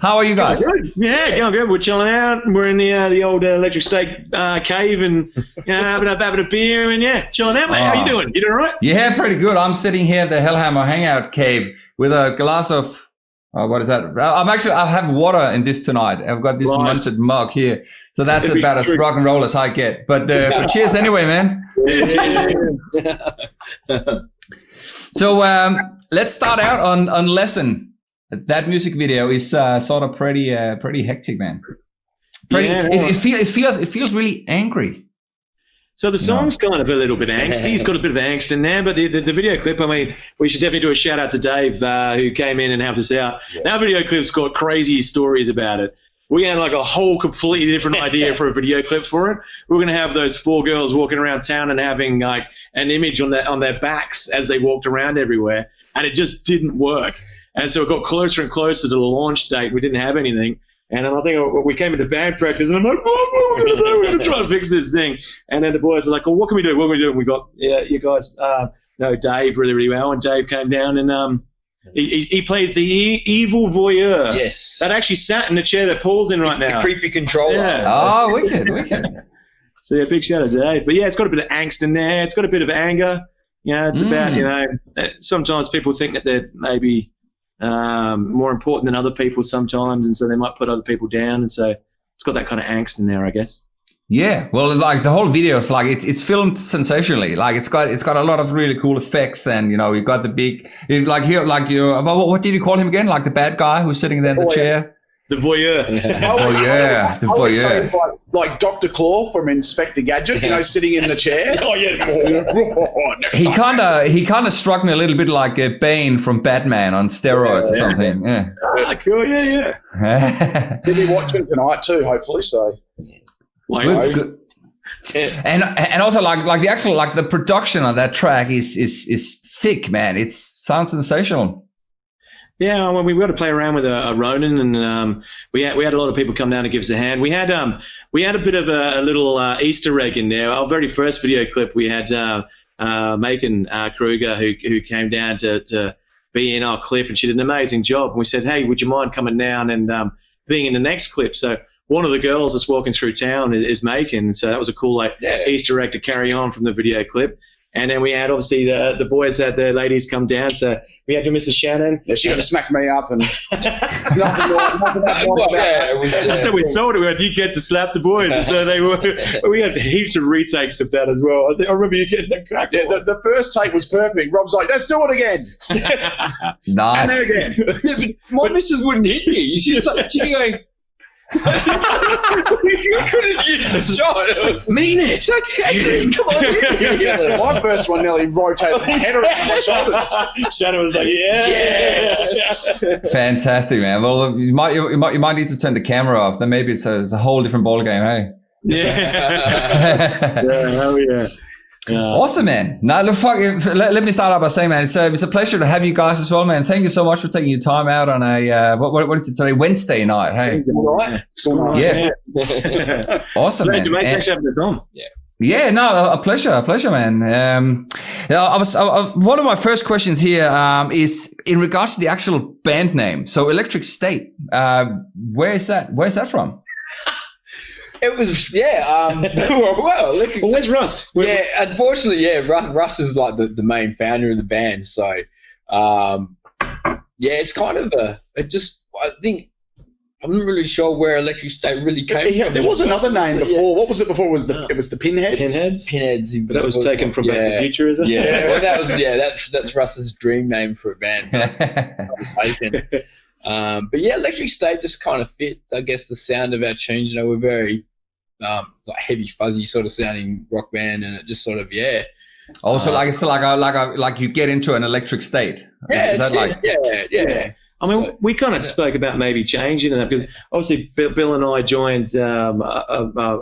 How are you guys? Good. Yeah, going good. We're chilling out. We're in the old Electric State cave and having a beer and chilling out, mate. How you doing? You doing all right? Yeah, pretty good. I'm sitting here at the Helhammer Hangout cave with a glass of what is that? I have water in this tonight. I've got this munted mug here, so that's about as rock and roll as I get. But cheers anyway, man. So let's start out on Lesson. That music video is sort of pretty hectic, man. It feels really angry. So the song's kind of a little bit angsty. He's got a bit of angst in there, but the video clip, I mean, we should definitely do a shout out to Dave who came in and helped us out. Yeah. That video clip's got crazy stories about it. We had like a whole completely different idea for a video clip for it. We were going to have those 4 girls walking around town and having like an image on their backs as they walked around everywhere, and it just didn't work. And so it got closer and closer to the launch date. We didn't have anything. And then I think we came into band practice, and I'm like, what are we going to do? We're going to try and fix this thing. And then the boys were like, well, what can we do? What can we do? And we got, you guys know Dave really, really well. And Dave came down, and he plays the evil voyeur. Yes. That actually sat in the chair that Paul's in right now. The creepy controller. Yeah. Oh, wicked. So, big shout out to Dave. But, it's got a bit of angst in there. It's got a bit of anger. It's about, sometimes people think that they're maybe more important than other people sometimes, and so they might put other people down, and so it's got that kind of angst in there, I guess. Yeah, well, like the whole video is like it's filmed sensationally. Like it's got a lot of really cool effects, and you've got the big what did you call him again? Like the bad guy who's sitting there in the chair. The voyeur. The voyeur. Like Dr. Claw from Inspector Gadget, sitting in the chair. Oh yeah. He kind of struck me a little bit like Bane from Batman on steroids or something. Yeah. Cool. Yeah. He'll be watching tonight too, hopefully. So. Good. And also like the actual the production on that track is thick, man. It sounds sensational. Yeah, well, we got to play around with a Ronin, and we had a lot of people come down to give us a hand. We had a bit of a little Easter egg in there. Our very first video clip, we had Macon Kruger who came down to be in our clip, and she did an amazing job. And we said, hey, would you mind coming down and being in the next clip? So one of the girls that's walking through town is Macon, so that was a cool Easter egg to carry on from the video clip. And then we had, obviously, the boys had their ladies come down. So we had Mrs. Shannon. Yeah, she got to smack me up and nothing more That's how we sold it. You get to slap the boys. And so we had heaps of retakes of that as well. I remember you getting that crack. Yeah, the first take was perfect. Rob's like, let's do it again. Nice. And then again. Yeah, but my missus wouldn't hit you. She's like, going... you couldn't use the shot. Mean it. Come on. My first one nearly rotated my head around my shoulders. Shannon was like, yes. Fantastic, man. Well, you might need to turn the camera off. Then maybe it's a whole different ball game, hey? Yeah. Hell yeah. Awesome, man. Now, let me start out by saying, man, it's a pleasure to have you guys as well, man. Thank you so much for taking your time out on a what is it today? Wednesday night, hey? Yeah. Awesome, man. Thanks for having us on. Yeah, no, a pleasure, man. One of my first questions here is in regards to the actual band name. So, Electric State. Where is that from? It was, well, where's Russ? Unfortunately, Russ is like the main founder of the band. So, it's kind of I think, I'm not really sure where Electric State really came from. There was another name before. What was it before? It was the Pinheads? Pinheads. But that was taken from Back to the Future, is it? Yeah, well, that's Russ's dream name for a band. But Electric State just kind of fit, I guess, the sound of our tunes. We're very heavy, fuzzy sort of sounding rock band, and it just sort of Also, it's like you get into an electric state. Yeah, is that yeah. I mean, we kind of spoke about maybe changing it because obviously Bill and I joined a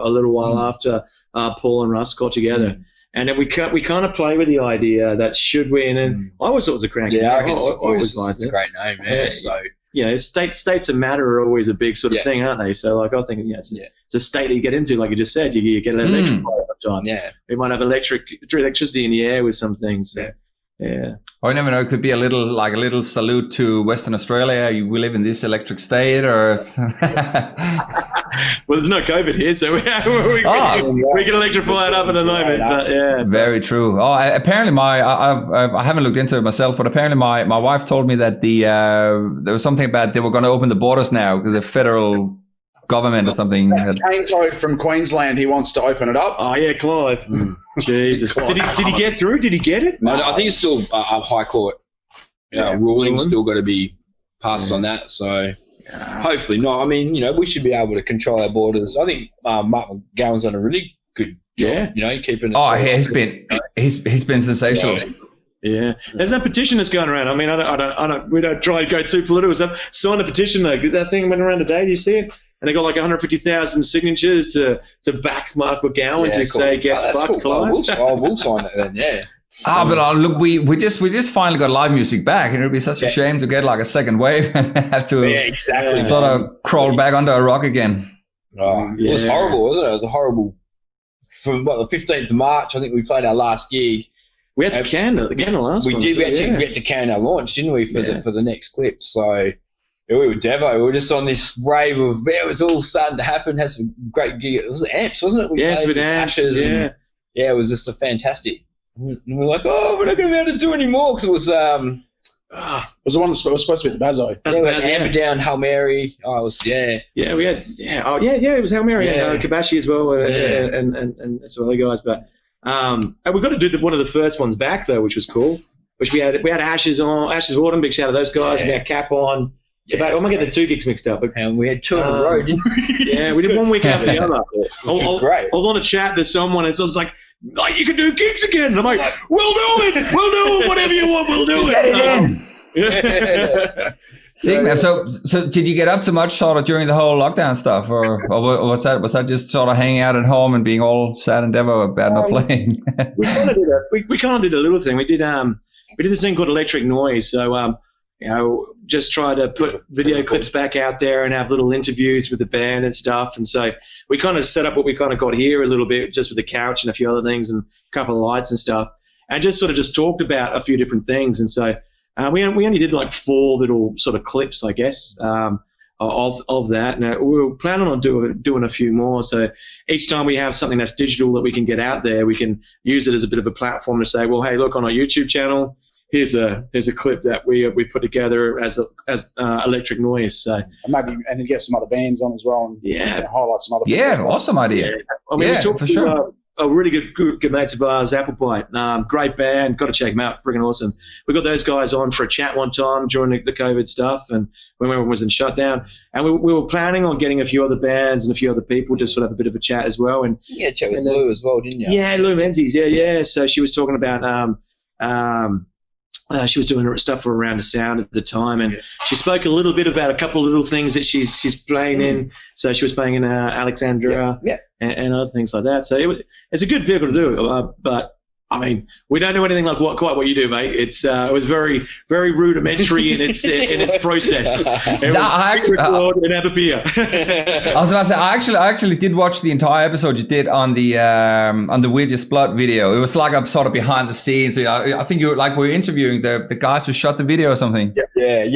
little while after Paul and Russ got together. And then we kind of play with the idea that should we, and then I always thought it was a cranky name. I always liked it. It's a great name, so. States of matter are always a big sort of thing, aren't they? So, I think it's a state that you get into, like you just said. You get electrified sometimes. Yeah, we might have electricity in the air with some things. Yeah. I never know. It could be a little salute to Western Australia. We live in this electric state, or well, there's no COVID here, so we can electrify it up at the moment. But yeah, very true. Oh, apparently I haven't looked into it myself, but apparently my wife told me that there was something about they were going to open the borders now because the federal government or something. Kane Toad from Queensland, he wants to open it up. Oh yeah, Clive. Jesus. Did he get through? Did he get it? No, I think it's still up High Court. Ruling still got to be passed on that. So hopefully not. I mean, we should be able to control our borders. I think Mark McGowan's done a really good job. Keeping. He's been sensational. Yeah, there's that petition that's going around. I mean, I don't. We don't try to go too political. Signed a petition though. That thing went around today. Do you see it? And they got like 150,000 signatures to back Mark McGowan to say get fucked, Clive. I will sign it then. Yeah. But look, we just finally got live music back, and it would be such a shame to get like a second wave and have to sort of crawl back under a rock again. It was horrible, wasn't it? It was a horrible. From the 15th of March, I think we played our last gig. We had to can the last one. We did. We actually get to can our launch, didn't we, for the next clip? So. We were Devo. We were just on this wave of it was all starting to happen. Had some great gig. It was Amps, wasn't it? Yes, with Amps. And, it was just a fantastic. And we were like, we're not going to be able to do any more because it was. It was the one that was supposed to be at the Bazo. We had Amber down, Hail Mary. It was Yeah, we had it was Hail Mary and Kabashi as well, and some other guys. But and we got to do one of the first ones back though, which was cool. Which we had Ashes Autumn. Big shout out to those guys. We had Cap on. Yeah, I might get the two gigs mixed up. And we had two in a row, didn't we? Yeah, we did 1 week after the other. Great. I was on a chat to someone, and someone's like, you can do gigs again. And I'm like, we'll do it. Whatever you want, we'll do it. Get it in. Sick, man. So did you get up to much sort of during the whole lockdown stuff, or was that just sort of hanging out at home and being all sad and devo about not playing? we kind of did a little thing. We did this thing called Electric Noise. So just try to put video clips back out there and have little interviews with the band and stuff. And so we kind of set up what we kind of got here a little bit, just with the couch and a few other things and a couple of lights and stuff, and just sort of just talked about a few different things. And so we only did like 4 little sort of clips, I guess, of that. Now we were planning on doing a few more. So each time we have something that's digital that we can get out there, we can use it as a bit of a platform to say, well, hey, look, on our YouTube channel, here's a clip that we put together as Electric Noise. So and get some other bands on as well, and highlight some other. Yeah, awesome idea. Yeah. I mean, we talked for sure. A really good mates of ours, Applebite, great band. Got to check them out, freaking awesome. We got those guys on for a chat one time during the COVID stuff, and when everyone was in shutdown. And we were planning on getting a few other bands and a few other people to sort of have a bit of a chat as well. And chat with Lou as well, didn't you? Yeah, Lou Menzies. Yeah. So she was talking about she was doing stuff for Around the Sound at the time, and she spoke a little bit about a couple of little things that she's playing in. So she was playing in Alexandra and other things like that. So it's a good vehicle to do, but I mean, we don't do anything like quite what you do, mate. It was very, very rudimentary in its process. It was record and have a beer. I was about to say, I actually did watch the entire episode you did on the Weirdest Blood video. It was like I'm sort of behind the scenes. I think you were interviewing the guys who shot the video or something. Yeah.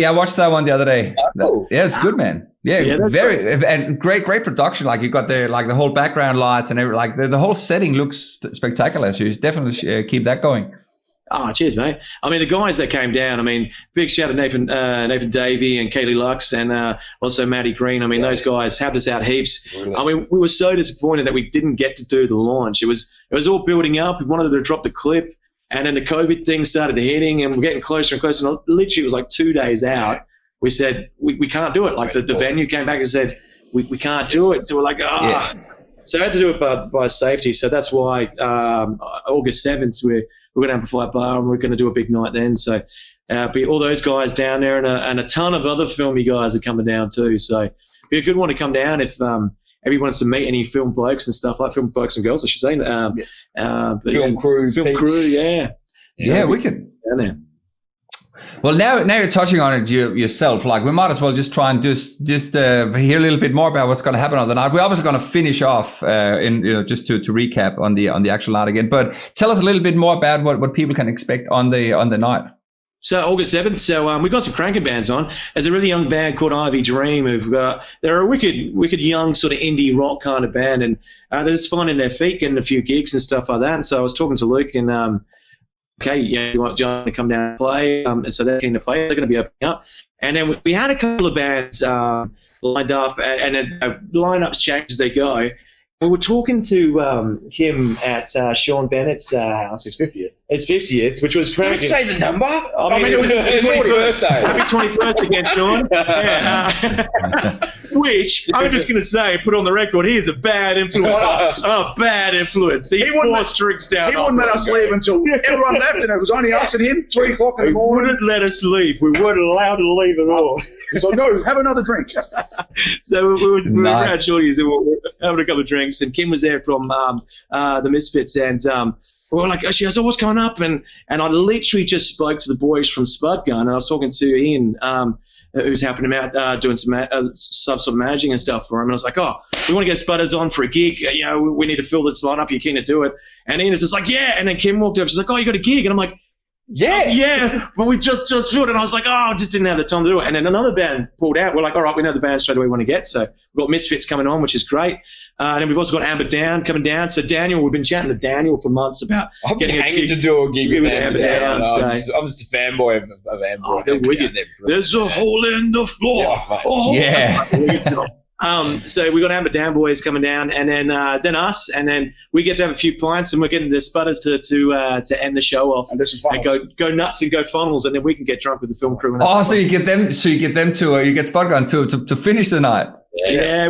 I watched that one the other day. Oh, yeah, it's good, man. Yeah, very and great production. Like you got the whole background lights and everything. Like the whole setting looks spectacular. So you definitely keep that going. Oh, cheers, mate. I mean, the guys that came down. I mean, big shout out to Nathan Davey and Kaylee Lux and also Maddie Green. I mean, those guys helped us out heaps. Really? I mean, we were so disappointed that we didn't get to do the launch. It was all building up. We wanted to drop the clip, and then the COVID thing started hitting, and we're getting closer and closer. And literally, it was like 2 days out. We said, we can't do it. Like the venue came back and said, we can't do it. So we're like, So I had to do it by safety. So that's why August 7th, we're going to amplify bar and we're going to do a big night then. So be all those guys down there and a ton of other filmy guys are coming down too. So be a good one to come down if everyone wants to meet any film blokes and stuff, like film blokes and girls, I should say. Film crew, yeah. Yeah, we could. Down there. Well, now you're touching on it yourself. Like, we might as well just try and just hear a little bit more about what's going to happen on the night. We're obviously going to finish off just to recap on the actual night again. But tell us a little bit more about what people can expect on the night. So August 7th, we've got some cranking bands on. There's a really young band called Ivy Dream. They're a wicked young sort of indie rock kind of band, and they're just finding their feet, getting a few gigs and stuff like that. And so I was talking to Luke, and okay, yeah, you want John to come down and play? And so they're keen to play. They're going to be opening up. And then we had a couple of bands lined up, and lineups change as they go. We were talking to him at Sean Bennett's house. His 50th. His 50th, which was cranking. Don't say the number. I mean, it was his 21st. Happy 21st again, Sean. Yeah. Which, I'm just going to say, put on the record, he is a bad influence. Oh, bad influence. He forced drinks down. He wouldn't let us leave until everyone left, and it was only us and him, 3 o'clock in the morning. He wouldn't let us leave. We weren't allowed to leave at all. So, no, have another drink. So we were around Shorty's, and we were having a couple of drinks, and Kim was there from the Misfits, and we were like, she goes, what's going up? And I literally just spoke to the boys from Spud Gun, and I was talking to Ian, who's helping him out, doing some sort of managing and stuff for him. And I was like, we want to get Spudders on for a gig. We need to fill this lineup. You're keen to do it. And Ian is just like, yeah. And then Kim walked up. She's like, you got a gig? And I'm like, yeah. But we just filled it. And I was like, I just didn't have the time to do it. And then another band pulled out. We're like, all right, we know the band straight away we want to get. So we've got Misfits coming on, which is great. And then we've also got Amber Down coming down. So Daniel, we've been chatting to Daniel for months about getting a gig. To do a gig with Amber Down. So. I'm just a fanboy of Amber. They're wicked. There's a hole in the floor. Yeah. So we got Amber Down boys coming down, and then us, and then we get to have a few pints, and we're getting the Spudders to end the show off and go nuts and go funnels, and then we can get drunk with the film crew. And so you get them to you get Spud Gun to finish the night. Yeah,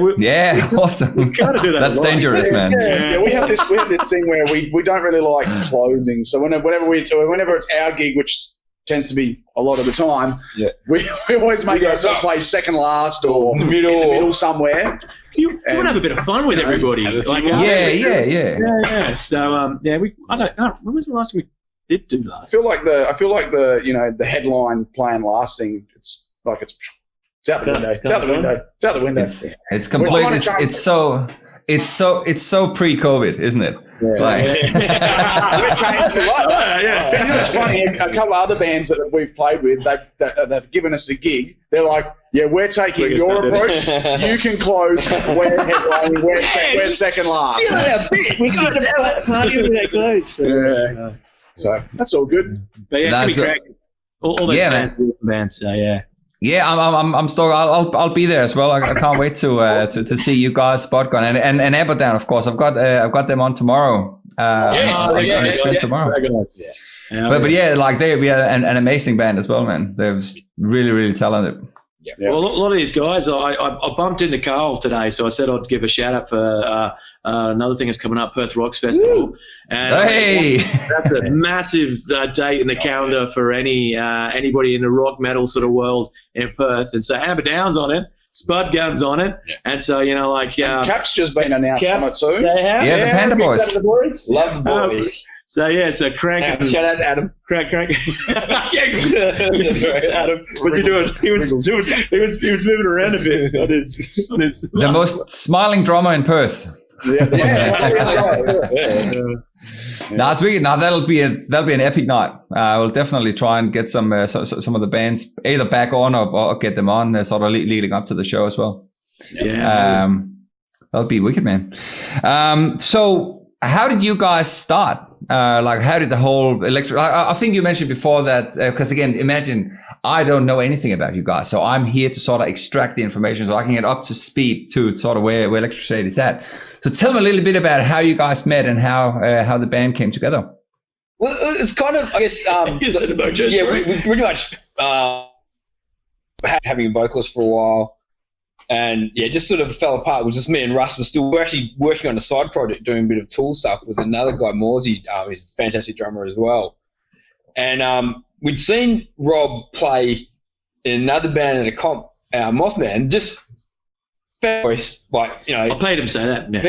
awesome. We gotta do that. That's dangerous, man. Yeah, we have this thing where we don't really like closing. So whenever it's our gig, which tends to be a lot of the time, we always make ourselves play second last or in the middle somewhere. You want to have a bit of fun with everybody. Yeah. So I don't know. When was the last time we did do that? I feel like the headline playing last thing. It's out the window. It's out the window. It's complete. It's so pre-COVID, isn't it? Yeah. We're changed a lot. You know, it's funny. A couple of other bands that we've played with, they've given us a gig. They're like, we're taking your approach. You can close. We're headlining. We're second last. We got to party when they close. So that's all good. But it's gonna be great. All those bands. So Yeah, I'm stoked. I'll be there as well. I can't wait to see you guys, Spud Gun and Amber Down, of course. I've got them on tomorrow. Tomorrow. But yeah, like they're an amazing band as well, man. They're really, really talented. Yeah. Well, a lot of these guys, I bumped into Carl today, so I said I'd give a shout out for another thing that's coming up, Perth Rocks Festival. Woo! And that's a massive date in the calendar for anybody in the rock metal sort of world in Perth. And so Amber Down's on it, Spud Gun's on it, and so Cap's just been announced on it too. They have, the Panda Boys. Love the boys. So crank. Shout out to Adam. Crank. Adam, what's he doing? He was moving around a bit on his. The most smiling drummer in Perth. Now it's wicked. Now that'll be an epic night. We'll definitely try and get some of the bands either back on or get them on, sort of leading up to the show as well. Yeah. That'll be wicked, man. So how did you guys start? How did the whole electric? I think you mentioned before that because again, imagine I don't know anything about you guys, so I'm here to sort of extract the information so I can get up to speed to sort of where Electric Shade is at. So tell me a little bit about how you guys met and how the band came together. Well, it's kind of, I guess, we pretty much having a vocalist for a while, and just sort of fell apart. It was just me and Russ. We're actually working on a side project, doing a bit of Tool stuff with another guy, Morsey. He's a fantastic drummer as well. And we'd seen Rob play in another band at a comp, Mothman, just voice, I paid him to say that. And then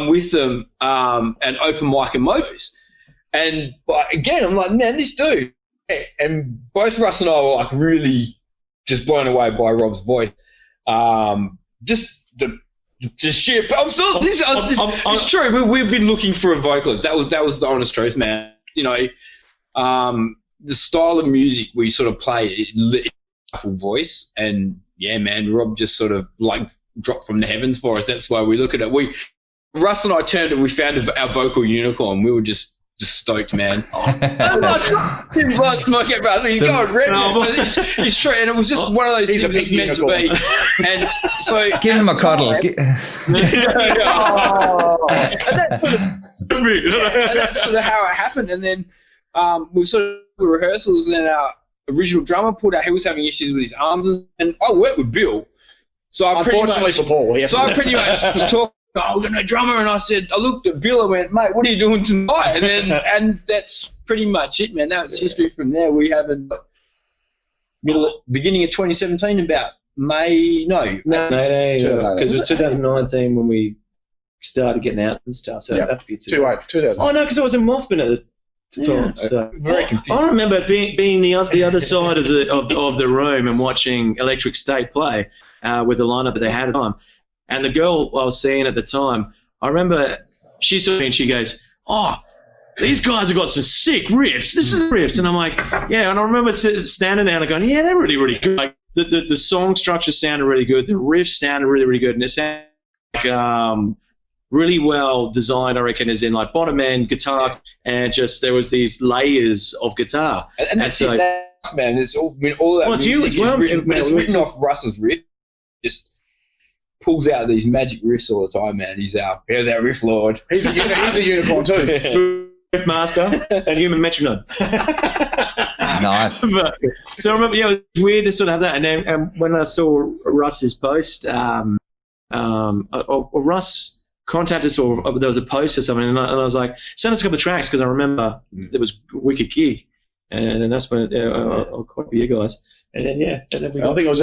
with them and Open Mic and Motors. And again, I'm like, man, this dude. And both Russ and I were like really just blown away by Rob's voice. Just sheer. I'm still. It's true. We've been looking for a vocalist. That was the honest truth, man. You know, the style of music we sort of play, it's a full voice, and yeah, man, Rob just sort of like dropped from the heavens for us. That's why we look at it. Russ and I turned it. We found our vocal unicorn. We were just stoked, man. Blood smoke it, brother. He's going red. It's true, and it was just one of those things that was meant to be. And so give him a cuddle. And that's sort of how it happened. And then we sort of rehearsals, and then our original drummer he was having issues with his arms, and I worked with Bill. So I pretty much was talking. Oh, we've got no drummer, and I looked at Bill and went, mate, what are you doing tonight? And that's pretty much it, man. That was history from there. We haven't beginning of 2017, about May. No, because it was 2019 when we started getting out and stuff. So that'd be 2000. Oh no, because I was in Mothman at the time. So very confusing. I remember being the other side of the room and watching Electric State play with the lineup that they had at the time. And the girl I was seeing at the time, I remember she saw me and she goes, "Oh, these guys have got some sick riffs. This is riffs." And I'm like, "Yeah." And I remember standing there and going, "Yeah, they're really, really good. Like the song structure sounded really good. The riffs sounded really, really good, and it sounded like really well designed. I reckon, as in like bottom end guitar, and just there was these layers of guitar. And that's so, man. It's all that music is written off Russ's riff. Just pulls out these magic riffs all the time, man. He's that riff lord. He's a unicorn too. Riff master and human metronome. Nice. So I remember, it was weird to sort of have that. And then when I saw Russ's post, Russ contacted us, or there was a post or something, and I was like, send us a couple of tracks, because I remember it was a wicked gig. And then that's when I'll call you guys. And then I think it was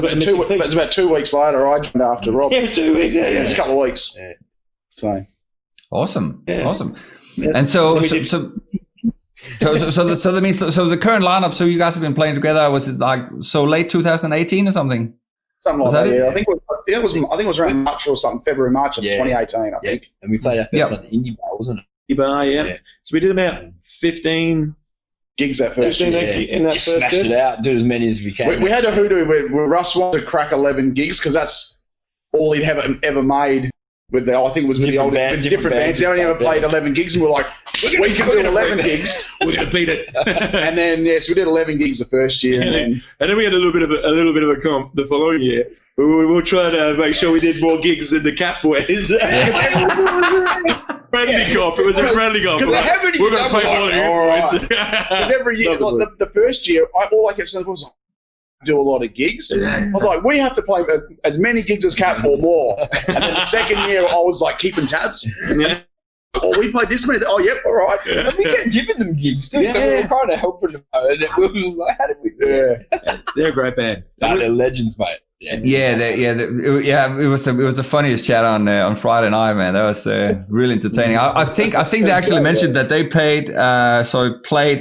about 2 weeks later. I joined after Rob. Yeah, it was 2 weeks. Yeah, it was a couple of weeks. Yeah. So awesome. Yeah. Awesome. And so that means the current lineup. So you guys have been playing together. Was it like late 2018 or something? Something like that. Yeah, I think it was around March or something, February, March of 2018. I think. And we played our first one at the Indie Bar, wasn't it? Indie Bar, yeah. So we did about 15 gigs that first year. In that just first smashed it out, do as many as we can. We had a hoodoo where Russ wanted to crack 11 gigs, because that's all he'd ever made with I think it was with different bands. They only ever played 11 gigs, and we're like, we can do 11 gigs. We're going to beat it. And then we did 11 gigs the first year, and then we had a little bit of a comp the following year. We were trying to make sure we did more gigs than the Cat Boys. Friendly comp. It was a friendly comp. Because we're going to play more than you. Because every year, the first year, all I kept saying was, do a lot of gigs. I was like, we have to play as many gigs as Cat or more. And then the second year, I was like keeping tabs. Yeah. Oh, we played this many. Oh, yep, all right. Yeah. We kept giving them gigs too, so we were kind of helping them. And it was like, how did we do it? They're a great band. They're legends, mate. It was the funniest chat on Friday night, man. That was really entertaining. I think they actually mentioned that they played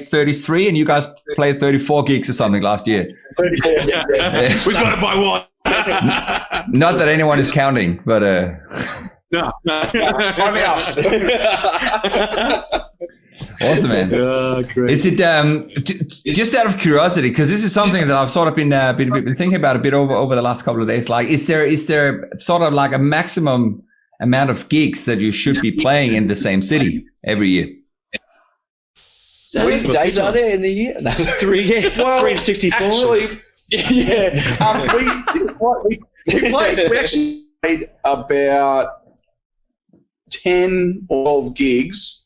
33, and you guys played 34 gigs or something last year. 34. Yeah. We got it by one. Not that anyone is counting, but no. Only us. Awesome, man. Great. Is it just out of curiosity, because this is something that I've sort of been thinking about a bit over the last couple of days. Like, is there sort of like a maximum amount of gigs that you should be playing in the same city every year? So how many days are there in the year? No. 364. Actually, we actually played about 10 or 12 gigs.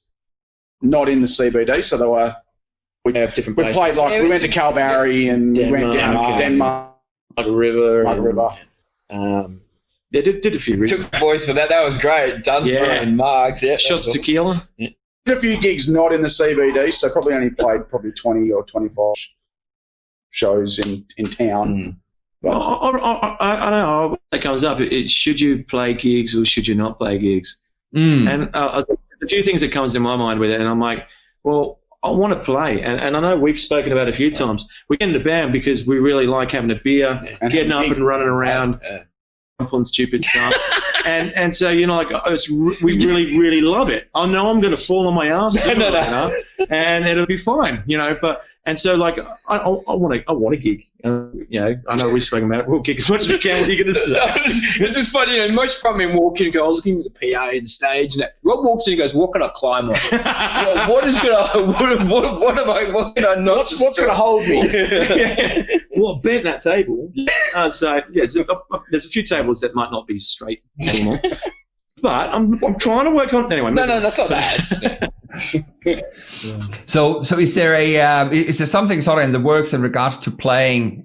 Not in the CBD, so we have different places. We played we went to Kalbarri and Denmark, we went down Denmark. Mugger River. Did a few. Took the voice for that. That was great. Dunsborough and Marks. Yeah. Shots of tequila. Yeah. Did a few gigs not in the CBD, so probably only played 20 or 25 shows in town. But I don't know. When that comes up, should you play gigs or should you not play gigs? And a few things that comes in my mind with it, and I'm like, well, I want to play, and I know we've spoken about it a few times. We get in the band because we really like having a beer, getting up and running around, on stupid stuff, and so like we really love it. I know I'm going to fall on my ass, and it'll be fine, But and so like I want a gig. I know we've spoken about it. We'll gig as much as we can. What are you going to say? It's just funny, most fun men walk in and go looking at the PA and the stage, and Rob walks in and goes, "What can I climb on? What can I not? What's going to hold me?" Well, bent that table. So there's a few tables that might not be straight anymore. But I'm trying to work on anyway. No, that's not bad. So is there something sort of in the works in regards to playing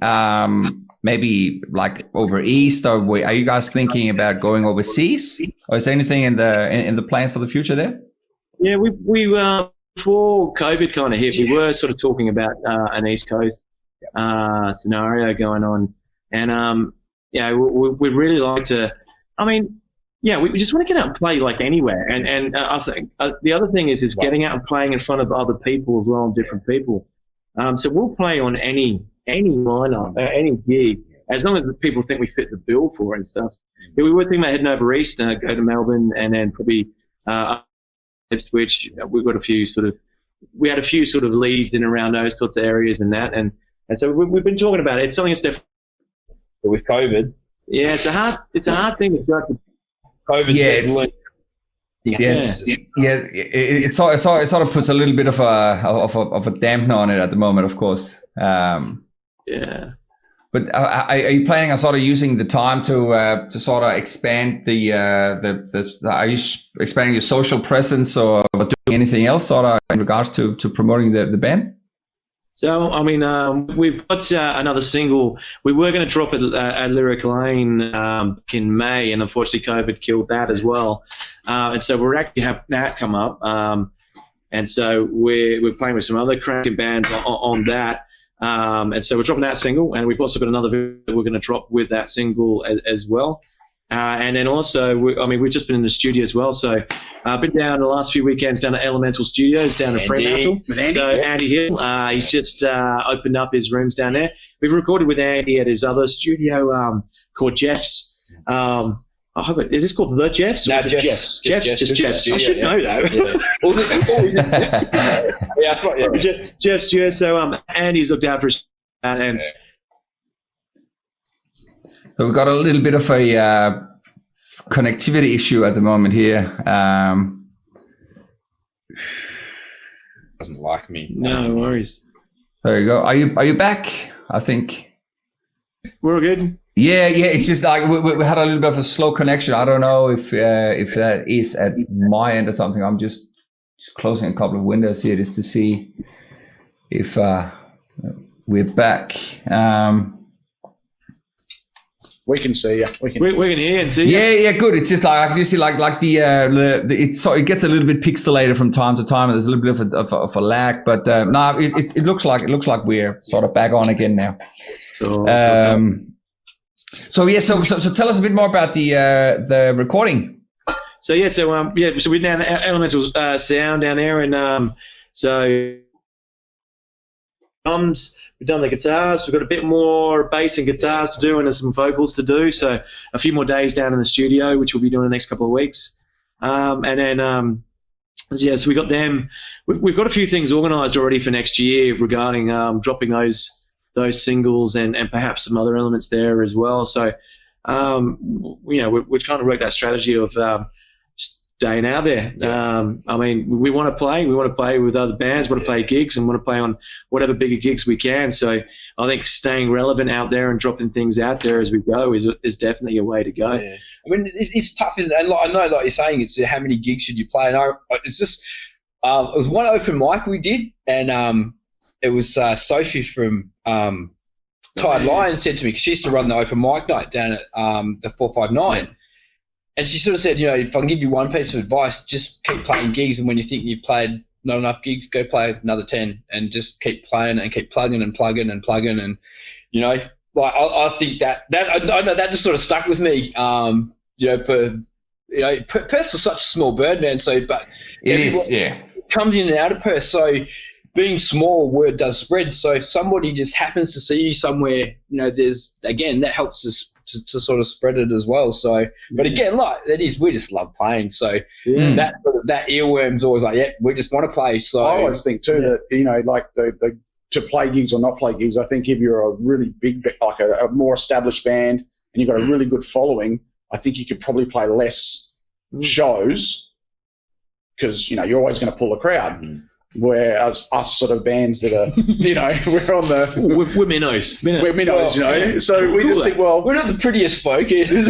maybe like over east, or are you guys thinking about going overseas, or is there anything in the plans for the future there? Yeah, we before COVID kind of hit, we were sort of talking about an East Coast scenario going on, and we'd really like to. I mean. Yeah, we just want to get out and play like anywhere, and I think the other thing is getting out and playing in front of other people as well, and different people. So we'll play on any lineup, any gig, as long as the people think we fit the bill for it and stuff. Yeah, we were thinking about heading over east, go to Melbourne, and then probably Ipswich. We've got a few sort of leads in around those sorts of areas and that, and so we've been talking about it. It's something that's definitely with COVID. Yeah, it's a hard thing to try to. COVID. It sort of puts a little bit of a dampener on it at the moment, of course. Yeah. But are you planning on sort of using the time to sort of expand are you expanding your social presence or doing anything else sort of in regards to promoting the band? So, I mean, we've got another single. We were going to drop it at Lyric Lane in May, and unfortunately COVID killed that as well. And so we're actually having that come up. And so we're playing with some other cracking bands on that. And so we're dropping that single, and we've also got another video that we're going to drop with that single as well. And then also, we've just been in the studio as well. So I've been down the last few weekends down at Elemental Studios down in Fremantle. Andy Hill, he's just opened up his rooms down there. We've recorded with Andy at his other studio called Jeff's. I hope it is called The Jeff's. No, Jeff's. Jeff's. I should know that. Yeah, that's right. Jeff's studio. So Andy's looked out for us, and. So we've got a little bit of a connectivity issue at the moment here. Doesn't like me. No worries. There you go. Are you back? I think we're good. Yeah. It's just like we had a little bit of a slow connection. I don't know if that is at my end or something. I'm just closing a couple of windows here just to see if we're back. We can see you. We can hear and see you. Yeah, good. It's just like I can just see like it gets a little bit pixelated from time to time. And there's a little bit of a lag, but it looks like we're sort of back on again now. So tell us a bit more about the recording. So we're down at Elemental Sound down there, and so drums. We've done the guitars. We've got a bit more bass and guitars to do, and there's some vocals to do. So a few more days down in the studio, which we'll be doing the next couple of weeks. And then so we got them. We've got a few things organised already for next year regarding dropping those singles and perhaps some other elements there as well. So we're trying to work that strategy of staying out there. We want to play. We want to play with other bands, want to play gigs, and want to play on whatever bigger gigs we can. So I think staying relevant out there and dropping things out there as we go is definitely a way to go. Yeah. I mean, it's tough, isn't it? And I know, like you're saying, it's how many gigs should you play? And it's just it was one open mic we did, and it was Sophie from Tired Lion said to me, because she used to run the open mic night down at the 459. And she sort of said, if I can give you one piece of advice, just keep playing gigs, and when you think you've played not enough gigs, go play another 10 and just keep playing and keep plugging and plugging and plugging. And, like I think that I know that just sort of stuck with me, Perth's such a small bird, man. So, but it is, yeah. It comes in and out of Perth. So being small, word does spread. So if somebody just happens to see you somewhere, there's, again, that helps us to sort of spread it as well. So, but again, we just love playing. So that earworm's always like, we just want to play. So I always think too that, like the to play gigs or not play gigs, I think if you're a really big, like a more established band and you've got a really good following, I think you could probably play less shows because, you're always going to pull a crowd. Whereas us sort of bands that are, we're on the... We're minnows. We're minnows, So we just think, well... We're not the prettiest folk here. I'm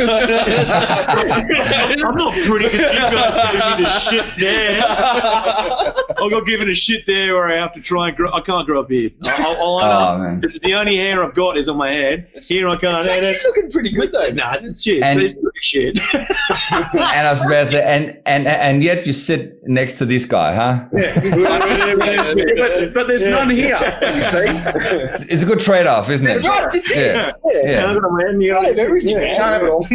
not pretty because you guys give me the shit there. I got given a shit there where I have to try and grow... I can't grow up here. Man. This is the only hair I've got is on my head. Here I can't... It's actually looking pretty good, though. Nah, it's shit. It's pretty shit. And I was about to say, and yet you sit next to this guy, huh? Yeah. But there's none here, you see. It's a good trade-off, isn't it? It's right, Yeah. Can't have it all.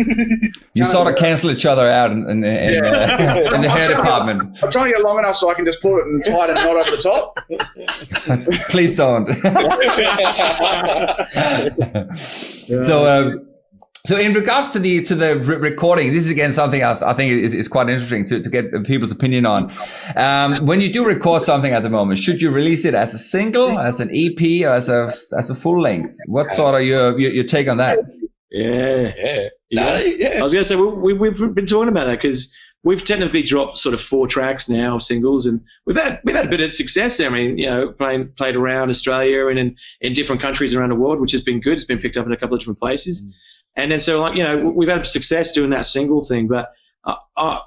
You sort of cancel each other out in the hair department. I'm trying to get long enough so I can just pull it and tie it and knot over the top. Please don't. So in regards to the recording, this is again something I think is quite interesting to get people's opinion on. When you do record something at the moment, should you release it as a single, as an EP, or as a full length? What's sort of your take on that? Yeah. I was going to say we've been talking about that because we've technically dropped sort of 4 tracks now of singles, and we've had a bit of success there. I mean, played around Australia and in different countries around the world, which has been good. It's been picked up in a couple of different places. And then so we've had success doing that single thing, but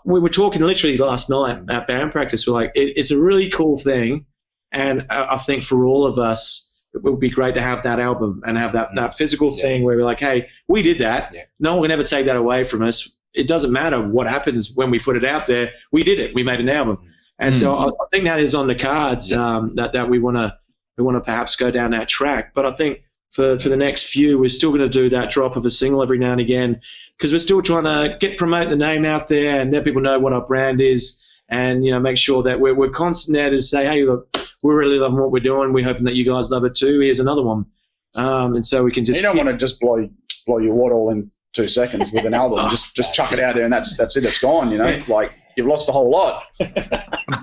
we were talking literally last night at band practice. We're like, it's a really cool thing, and I think for all of us, it would be great to have that album and have that physical thing where we're like, hey, we did that. Yeah. No one can ever take that away from us. It doesn't matter what happens when we put it out there. We did it. We made an album, and so I think that is on the cards. That we want to perhaps go down that track, but I think. For the next few, we're still going to do that drop of a single every now and again because we're still trying to promote the name out there and let people know what our brand is and, make sure that we're constant there to say, hey, look, we're really loving what we're doing. We're hoping that you guys love it too. Here's another one. And so we can just... You don't want to just blow your wad all in 2 seconds with an album. Just chuck it out there and that's it. It's gone, Like, you've lost the whole lot.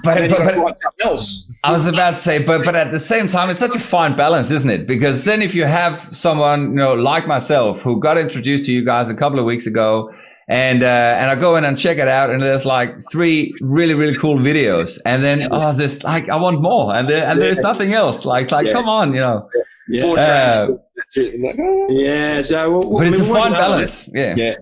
But something else. I was about to say, but at the same time, it's such a fine balance, isn't it? Because then if you have someone, like myself, who got introduced to you guys a couple of weeks ago, and I go in and check it out, and there's like 3 really, really cool videos, and then there's like I want more, and there's nothing else. Like come on, 4 tracks. That's it. Like, yeah. So, but it's a fine balance. Yeah.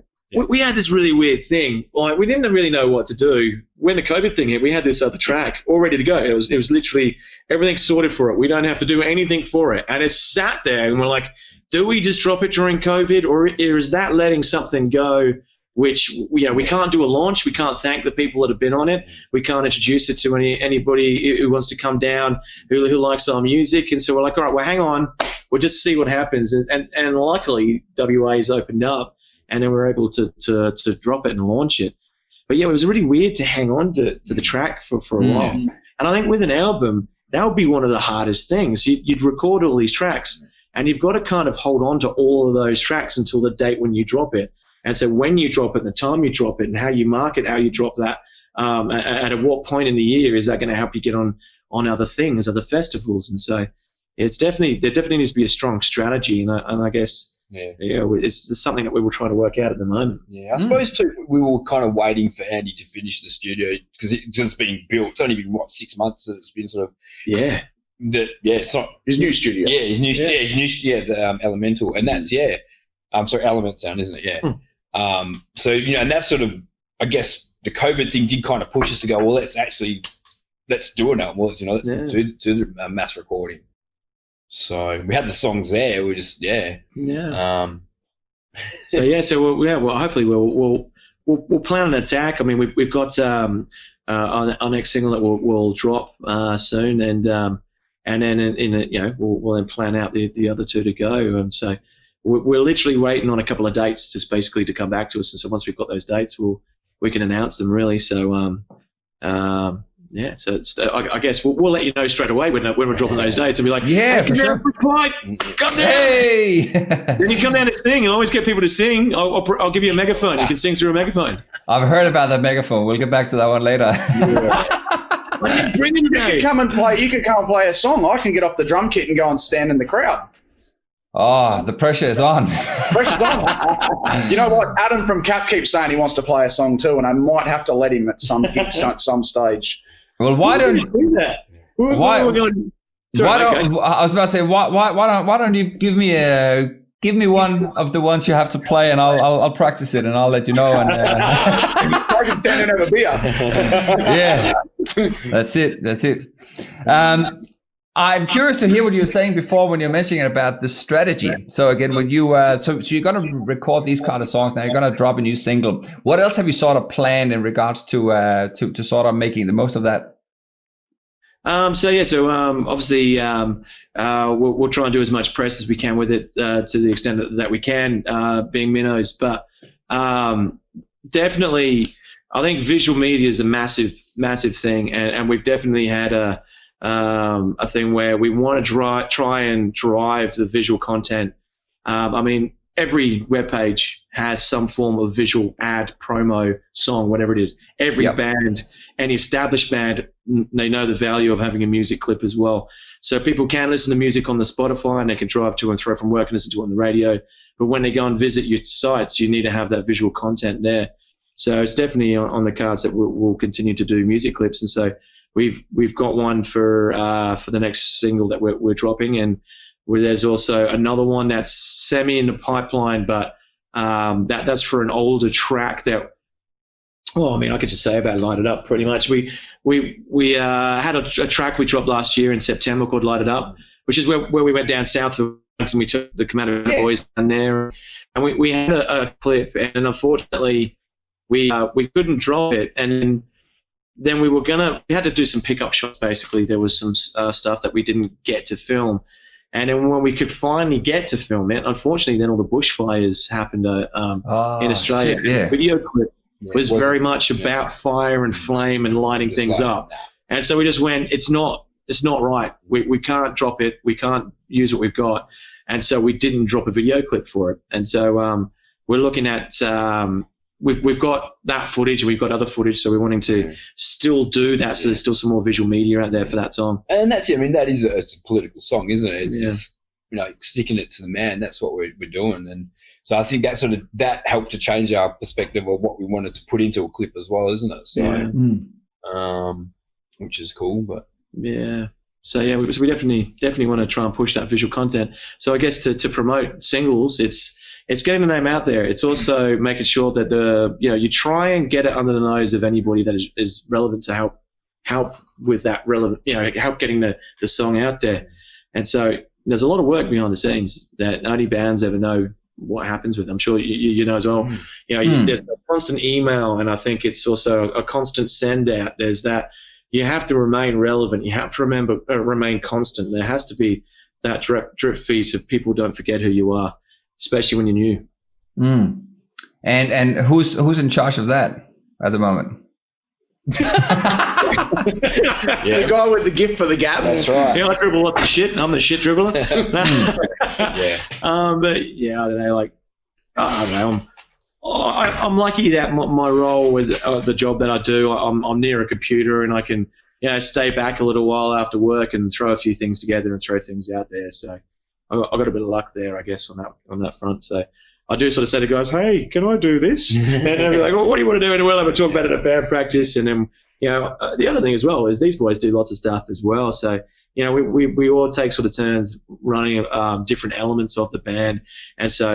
We had this really weird thing. Like we didn't really know what to do when the COVID thing hit. We had this other track all ready to go. It was literally everything sorted for it. We don't have to do anything for it, and it sat there. And we're like, do we just drop it during COVID, or is that letting something go? Which we can't do a launch. We can't thank the people that have been on it. We can't introduce it to anybody who wants to come down who likes our music. And so we're like, all right, well, hang on. We'll just see what happens. And luckily, WA's opened up. And then we're able to drop it and launch it. But, it was really weird to hang on to the track for a while. And I think with an album, that would be one of the hardest things. You'd record all these tracks, and you've got to kind of hold on to all of those tracks until the date when you drop it. And so when you drop it, the time you drop it, and how you market, how you drop that, at what point in the year is that going to help you get on other things, other festivals. And so there definitely needs to be a strong strategy. And I guess... it's something that we will try to work out at the moment. Yeah, I suppose too, we were kind of waiting for Andy to finish the studio because it's just being built. It's only been 6 months that it's been sort of it's not his new studio. Yeah, his new the Elemental, and that's Element Sound, isn't it? Yeah. So and that's sort of, I guess the COVID thing did kind of push us to go. Well, let's do an album. Let's do the mass recording. So we had the songs there. We just So hopefully we'll plan an attack. I mean, we've got our next single that we'll drop soon, and then we'll then plan out the other 2 to go. So we're literally waiting on a couple of dates just basically to come back to us. And so once we've got those dates, we can announce them really. So So it's, I guess we'll let you know straight away when we're dropping those dates and be like, yeah, hey, for sure. Come down. Hey! Then you come down to sing and always get people to sing. I'll give you a megaphone. You can sing through a megaphone. I've heard about that megaphone. We'll get back to that one later. Brilliant, you can come and play a song. I can get off the drum kit and go and stand in the crowd. Oh, the pressure is on. Pressure's on. You know what? Adam from Cap keeps saying he wants to play a song too, and I might have to let him at some stage. Well, why don't do that? I was about to say, why don't you give me one of the ones you have to play, and I'll practice it, and I'll let you know. And I can stand and have a beer. Yeah, that's it. I'm curious to hear what you were saying before when you're mentioning about the strategy. So again, when you so you're going to record these kind of songs now, you're going to drop a new single. What else have you sort of planned in regards to sort of making the most of that? Obviously we'll try and do as much press as we can with it to the extent that we can, being minnows. But definitely, I think visual media is a massive thing, and we've definitely had a thing where we want to try and drive the visual content. I mean, every webpage has some form of visual ad, promo, song, whatever it is. Every band, any established band, they know the value of having a music clip as well. So people can listen to music on the Spotify and they can drive to and fro from work and listen to it on the radio. But when they go and visit your sites, you need to have that visual content there. So it's definitely on the cards that we'll continue to do music clips. And so we've got one for the next single that we're dropping, and where there's also another one that's semi in the pipeline, but that's for an older track that. Well, I mean, I could just say about Light It Up pretty much. We had a track we dropped last year in September called Light It Up, which is where we went down south and we took the Commander boys down there, and we had a clip, and unfortunately we couldn't drop it, and then we had to do some pickup shots. Basically, there was some stuff that we didn't get to film, and then when we could finally get to film it, unfortunately, then all the bushfires happened in Australia. Shit, yeah. The video clip was very much about fire and flame and lighting things up, and so we just went, it's not right. We can't drop it. We can't use what we've got, and so we didn't drop a video clip for it. And so we're looking at. We've got that footage and we've got other footage, so we're wanting to still do that. So there's still some more visual media out there for that song. And that's it. I mean, it's a political song, isn't it? It's just, sticking it to the man. That's what we're doing. And so I think that helped to change our perspective of what we wanted to put into a clip as well, isn't it? So, which is cool. But yeah. So yeah, we definitely want to try and push that visual content. So I guess to promote singles, it's getting the name out there. It's also making sure that you try and get it under the nose of anybody that is relevant to help with that relevant, help getting the song out there. And so there's a lot of work behind the scenes that only bands ever know what happens with. I'm sure you know as well. There's a constant email, and I think it's also a constant send out. There's that you have to remain relevant. You have to remain constant. There has to be that drip feed so people don't forget who you are, especially when you're new. And who's in charge of that at the moment? The guy with the gift for the gap. That's right. I dribble lots of shit. I'm the shit dribbler. But yeah, I don't know. I don't know. I'm lucky that my role was the job that I do. I'm near a computer and I can stay back a little while after work and throw a few things together and throw things out there. So I got a bit of luck there, I guess, on that front. So I do sort of say to guys, hey, can I do this? And they'll be like, well, what do you want to do? And we'll have a talk about it at band practice. And then, the other thing as well is these boys do lots of stuff as well. So, we all take sort of turns running different elements of the band. And so,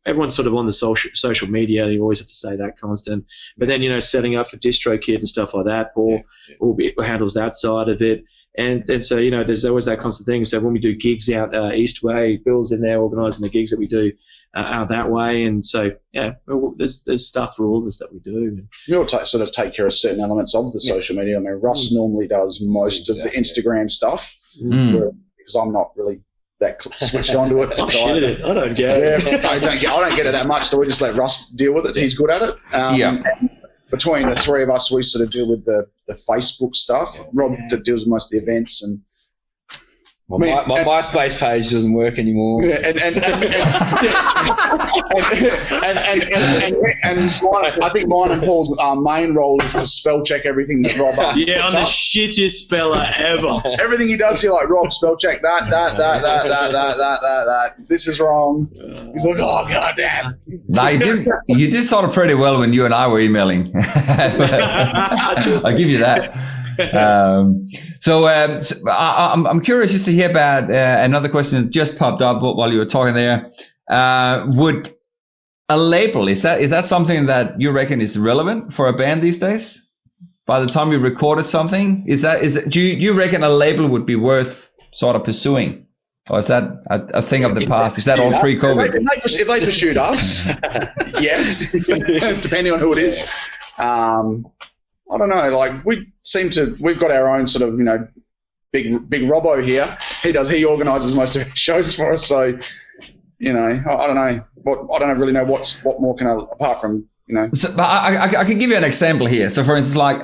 everyone's sort of on the social media. You always have to stay that constant. But then, setting up for DistroKid and stuff like that, Paul handles that side of it. And so, there's always that constant thing. So when we do gigs out East Way, Bill's in there organising the gigs that we do out that way. And so, there's stuff for all of us that we do. You'll sort of take care of certain elements of the social media. I mean, Russ normally does most of the Instagram stuff because I'm not really that switched onto it. I'm shit at it. I don't get it. I don't get it that much, so we just let Russ deal with it. He's good at it. between the three of us, we sort of deal with the Facebook stuff. Rob deals with most of the events and. My MySpace page doesn't work anymore. Yeah, and I think mine and Paul's main role is to spell check everything that Rob I'm the shittiest speller ever. Everything he does, you're like, Rob, spell check that. This is wrong. He's like, oh, goddamn. No, you did sort of pretty well when you and I were emailing. I'll give you that. So I'm curious just to hear about another question that just popped up while you were talking there. Would a label, is that something that you reckon is relevant for a band these days? By the time you recorded something, do you reckon a label would be worth sort of pursuing? Or is that a thing of the past? Is that all pre-COVID? If they pursued us, yes, depending on who it is. I don't know. Like we've got our own sort of, big Robbo here. He organises most of our shows for us. So, I don't know. I don't really know what more can apart from. So, I can give you an example here. So, for instance, like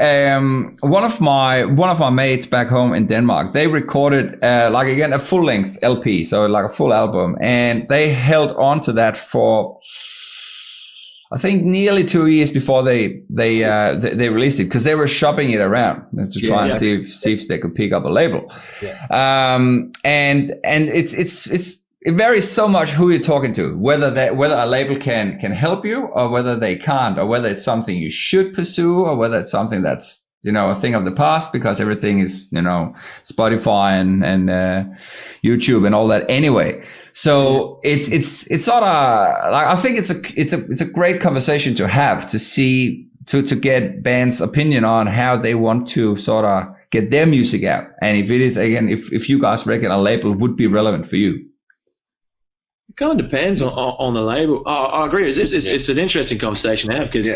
one of my mates back home in Denmark, they recorded a full length LP, so like a full album, and they held on to that for I think nearly 2 years before they released it, because they were shopping it around to try and see if they could pick up a label. Yeah. And it varies so much who you're talking to, whether a label can help you or whether they can't, or whether it's something you should pursue or whether it's something that's, a thing of the past because everything is, Spotify and YouTube and all that anyway. So it's sort of like, I think it's a great conversation to have, to see, to get bands' opinion on how they want to sort of get their music out. And if it is, again, if you guys reckon a label would be relevant for you. It kind of depends on the label. I agree. It's an interesting conversation to have because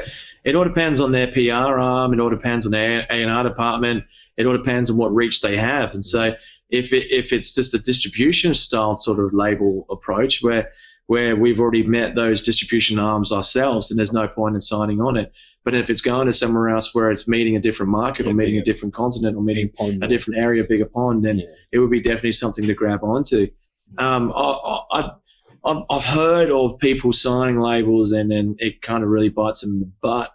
it all depends on their PR arm. It all depends on their A&R department. It all depends on what reach they have. And so if it's just a distribution style sort of label approach where we've already met those distribution arms ourselves, then there's no point in signing on it. But if it's going to somewhere else where it's meeting a different market or meeting a different continent or meeting a different area, bigger pond, then it would be definitely something to grab onto. I've heard of people signing labels and then it kind of really bites them in the butt.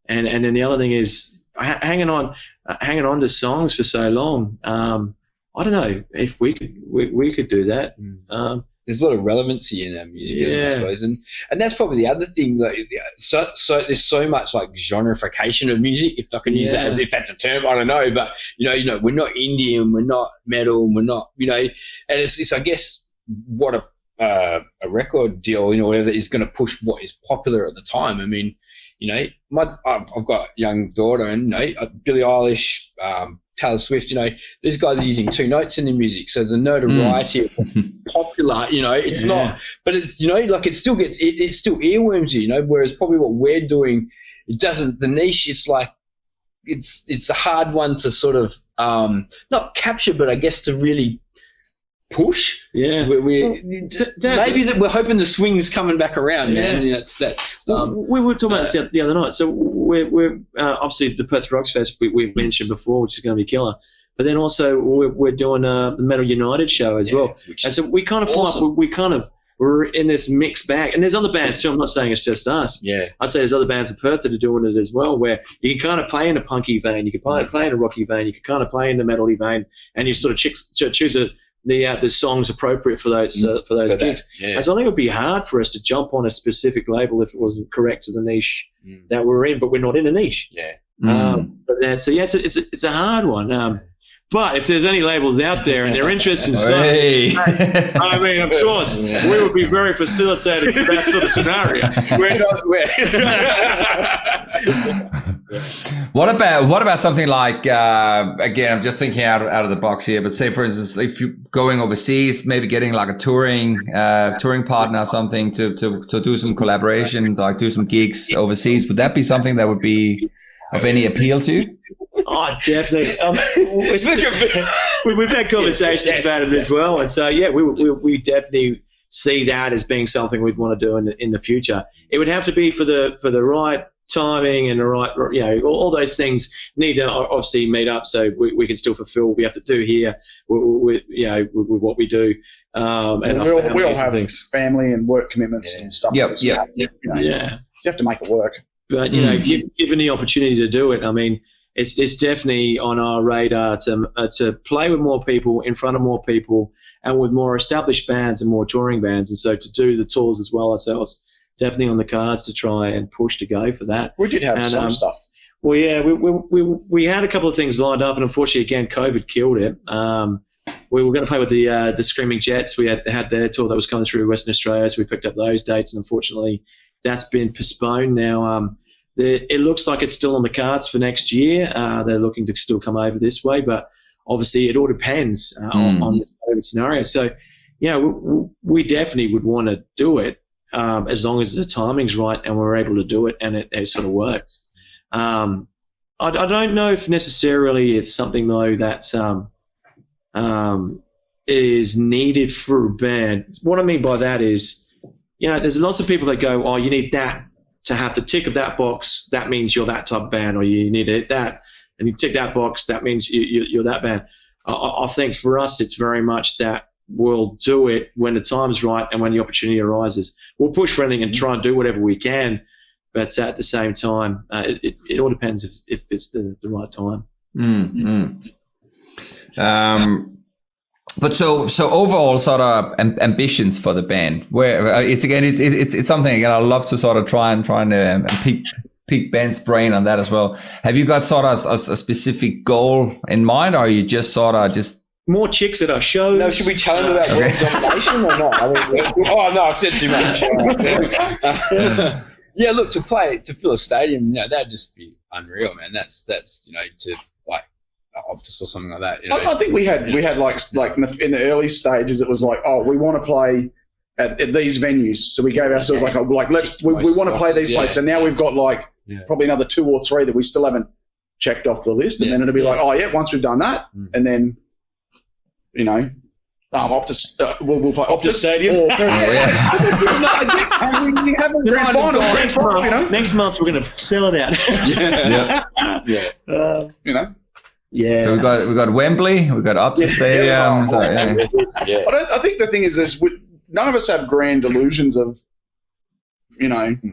And then the other thing is hanging on to songs for so long. I don't know if we could do that. There's a lot of relevancy in our music, I suppose, and that's probably the other thing. Like, so there's so much like genreification of music, if I can use that, as if that's a term. I don't know, but we're not indie and we're not metal, and we're not, and it's I guess what a record deal, whatever, is going to push what is popular at the time. I mean, I've got a young daughter, and Billie Eilish, Taylor Swift. These guys are using two notes in their music, so the notoriety of popular, it's not, but it's like it still gets it still earworms you, whereas probably what we're doing, it doesn't. The niche, it's like it's a hard one to sort of not capture, but I guess to really push. Maybe that we're hoping the swing's coming back around, man. That's we were talking about this the other night. So we're obviously the Perth Rocks Fest we've mentioned before, which is going to be killer. But then also we're doing the Metal United show as well. And so we kind of feel like we're in this mixed bag. And there's other bands too. I'm not saying it's just us. Yeah. I'd say there's other bands in Perth that are doing it as well, where you can kind of play in a punky vein, you can play in a rocky vein, you can kind of play in the metal-y vein, and you sort of choose the songs appropriate for those gigs. And so I think it would be hard for us to jump on a specific label if it wasn't correct to the niche that we're in, but we're not in a niche. But then, so it's a hard one. But if there's any labels out there and they're interested in songs, I mean, of course, we would be very facilitated for that sort of scenario. What about something like again, I'm just thinking out of the box here, but say for instance, if you're going overseas, maybe getting like a touring partner or something to do some collaboration, like do some gigs overseas, would that be something that would be of any appeal to you? Oh, definitely. We've had conversations about it as well, and so we definitely see that as being something we'd want to do in the future. It would have to be for the right timing and the right, all those things need to obviously meet up so we can still fulfill what we have to do here with what we do. And we all have family and work commitments and stuff. You have to make it work. But given the opportunity to do it, I mean, it's definitely on our radar to play with more people, in front of more people, and with more established bands and more touring bands. And so to do the tours as well ourselves, definitely on the cards to try and push to go for that. We did have some stuff. Well, yeah, we had a couple of things lined up, and unfortunately, again, COVID killed it. We were going to play with the Screaming Jets. We had their tour that was coming through Western Australia, so we picked up those dates, and unfortunately, that's been postponed now. It looks like it's still on the cards for next year. They're looking to still come over this way, but obviously it all depends on this COVID scenario. So, we definitely would want to do it as long as the timing's right and we're able to do it and it sort of works. I don't know if necessarily it's something, though, that is needed for a band. What I mean by that is, there's lots of people that go, oh, you need that to have the tick of that box. That means you're that type of band, or you need that, and you tick that box. That means you're that band. I think for us, it's very much that we'll do it when the time's right and when the opportunity arises. We'll push for anything and try and do whatever we can, but at the same time, it all depends if it's the right time. But so overall sort of ambitions for the band, where it's something again I love to sort of try and pick Ben's brain on that as well. Have you got sort of a specific goal in mind, or are you just sort of more chicks at our shows? No, should we tell them about world domination or not? I've said too much. Yeah, look, to fill a stadium, that'd just be unreal, man. That's to like Optus or something like that. I think we had like in the early stages, it was like, oh, we want to play at these venues, so we gave ourselves we want to play these places. And now we've got probably another 2 or 3 that we still haven't checked off the list, and then it'll be like, oh yeah, once we've done that, and then Optus, we'll play Optus Stadium. Next month we're going to sell it out. So we've got Wembley, we've got Optus Stadium. I think the thing is none of us have grand illusions of,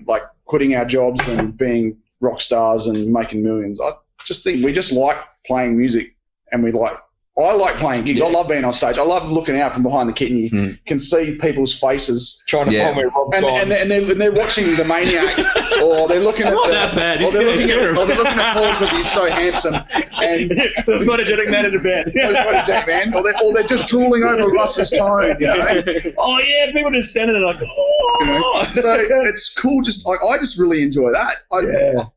like quitting our jobs and being rock stars and making millions. I just think we just like playing music, and I like playing gigs. I love being on stage. I love looking out from behind the kit, and you can see people's faces trying to find where Rob's gone. And they're watching The Maniac, or they're looking at that bad. Or they're looking at Paul because he's so handsome. And the photogenic man in the bed. Or they're just drooling over Russ's tone. Oh yeah, people just standing there like, oh. So it's cool. I just really enjoy that.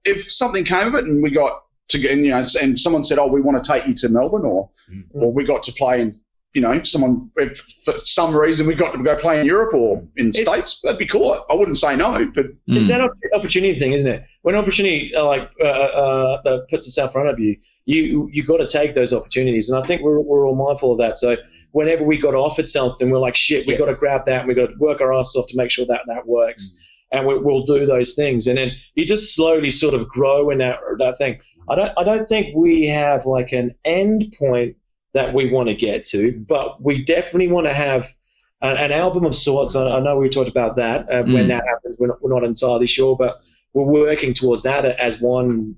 If something came of it, and we got to get, and someone said, oh, we want to take you to Melbourne, or we got to play in, someone, if for some reason we got to go play in Europe or in States, that'd be cool. I wouldn't say no, but it's that opportunity thing, isn't it? When opportunity puts itself in front of you, you got to take those opportunities, and I think we're all mindful of that. So whenever we got offered something, we're like, shit, we got to grab that, and we got to work our ass off to make sure that works, and we'll do those things, and then you just slowly sort of grow in that thing. I don't think we have like an end point that we want to get to, but we definitely want to have an album of sorts. I know we talked about that. When that happens, we're not entirely sure, but we're working towards that as one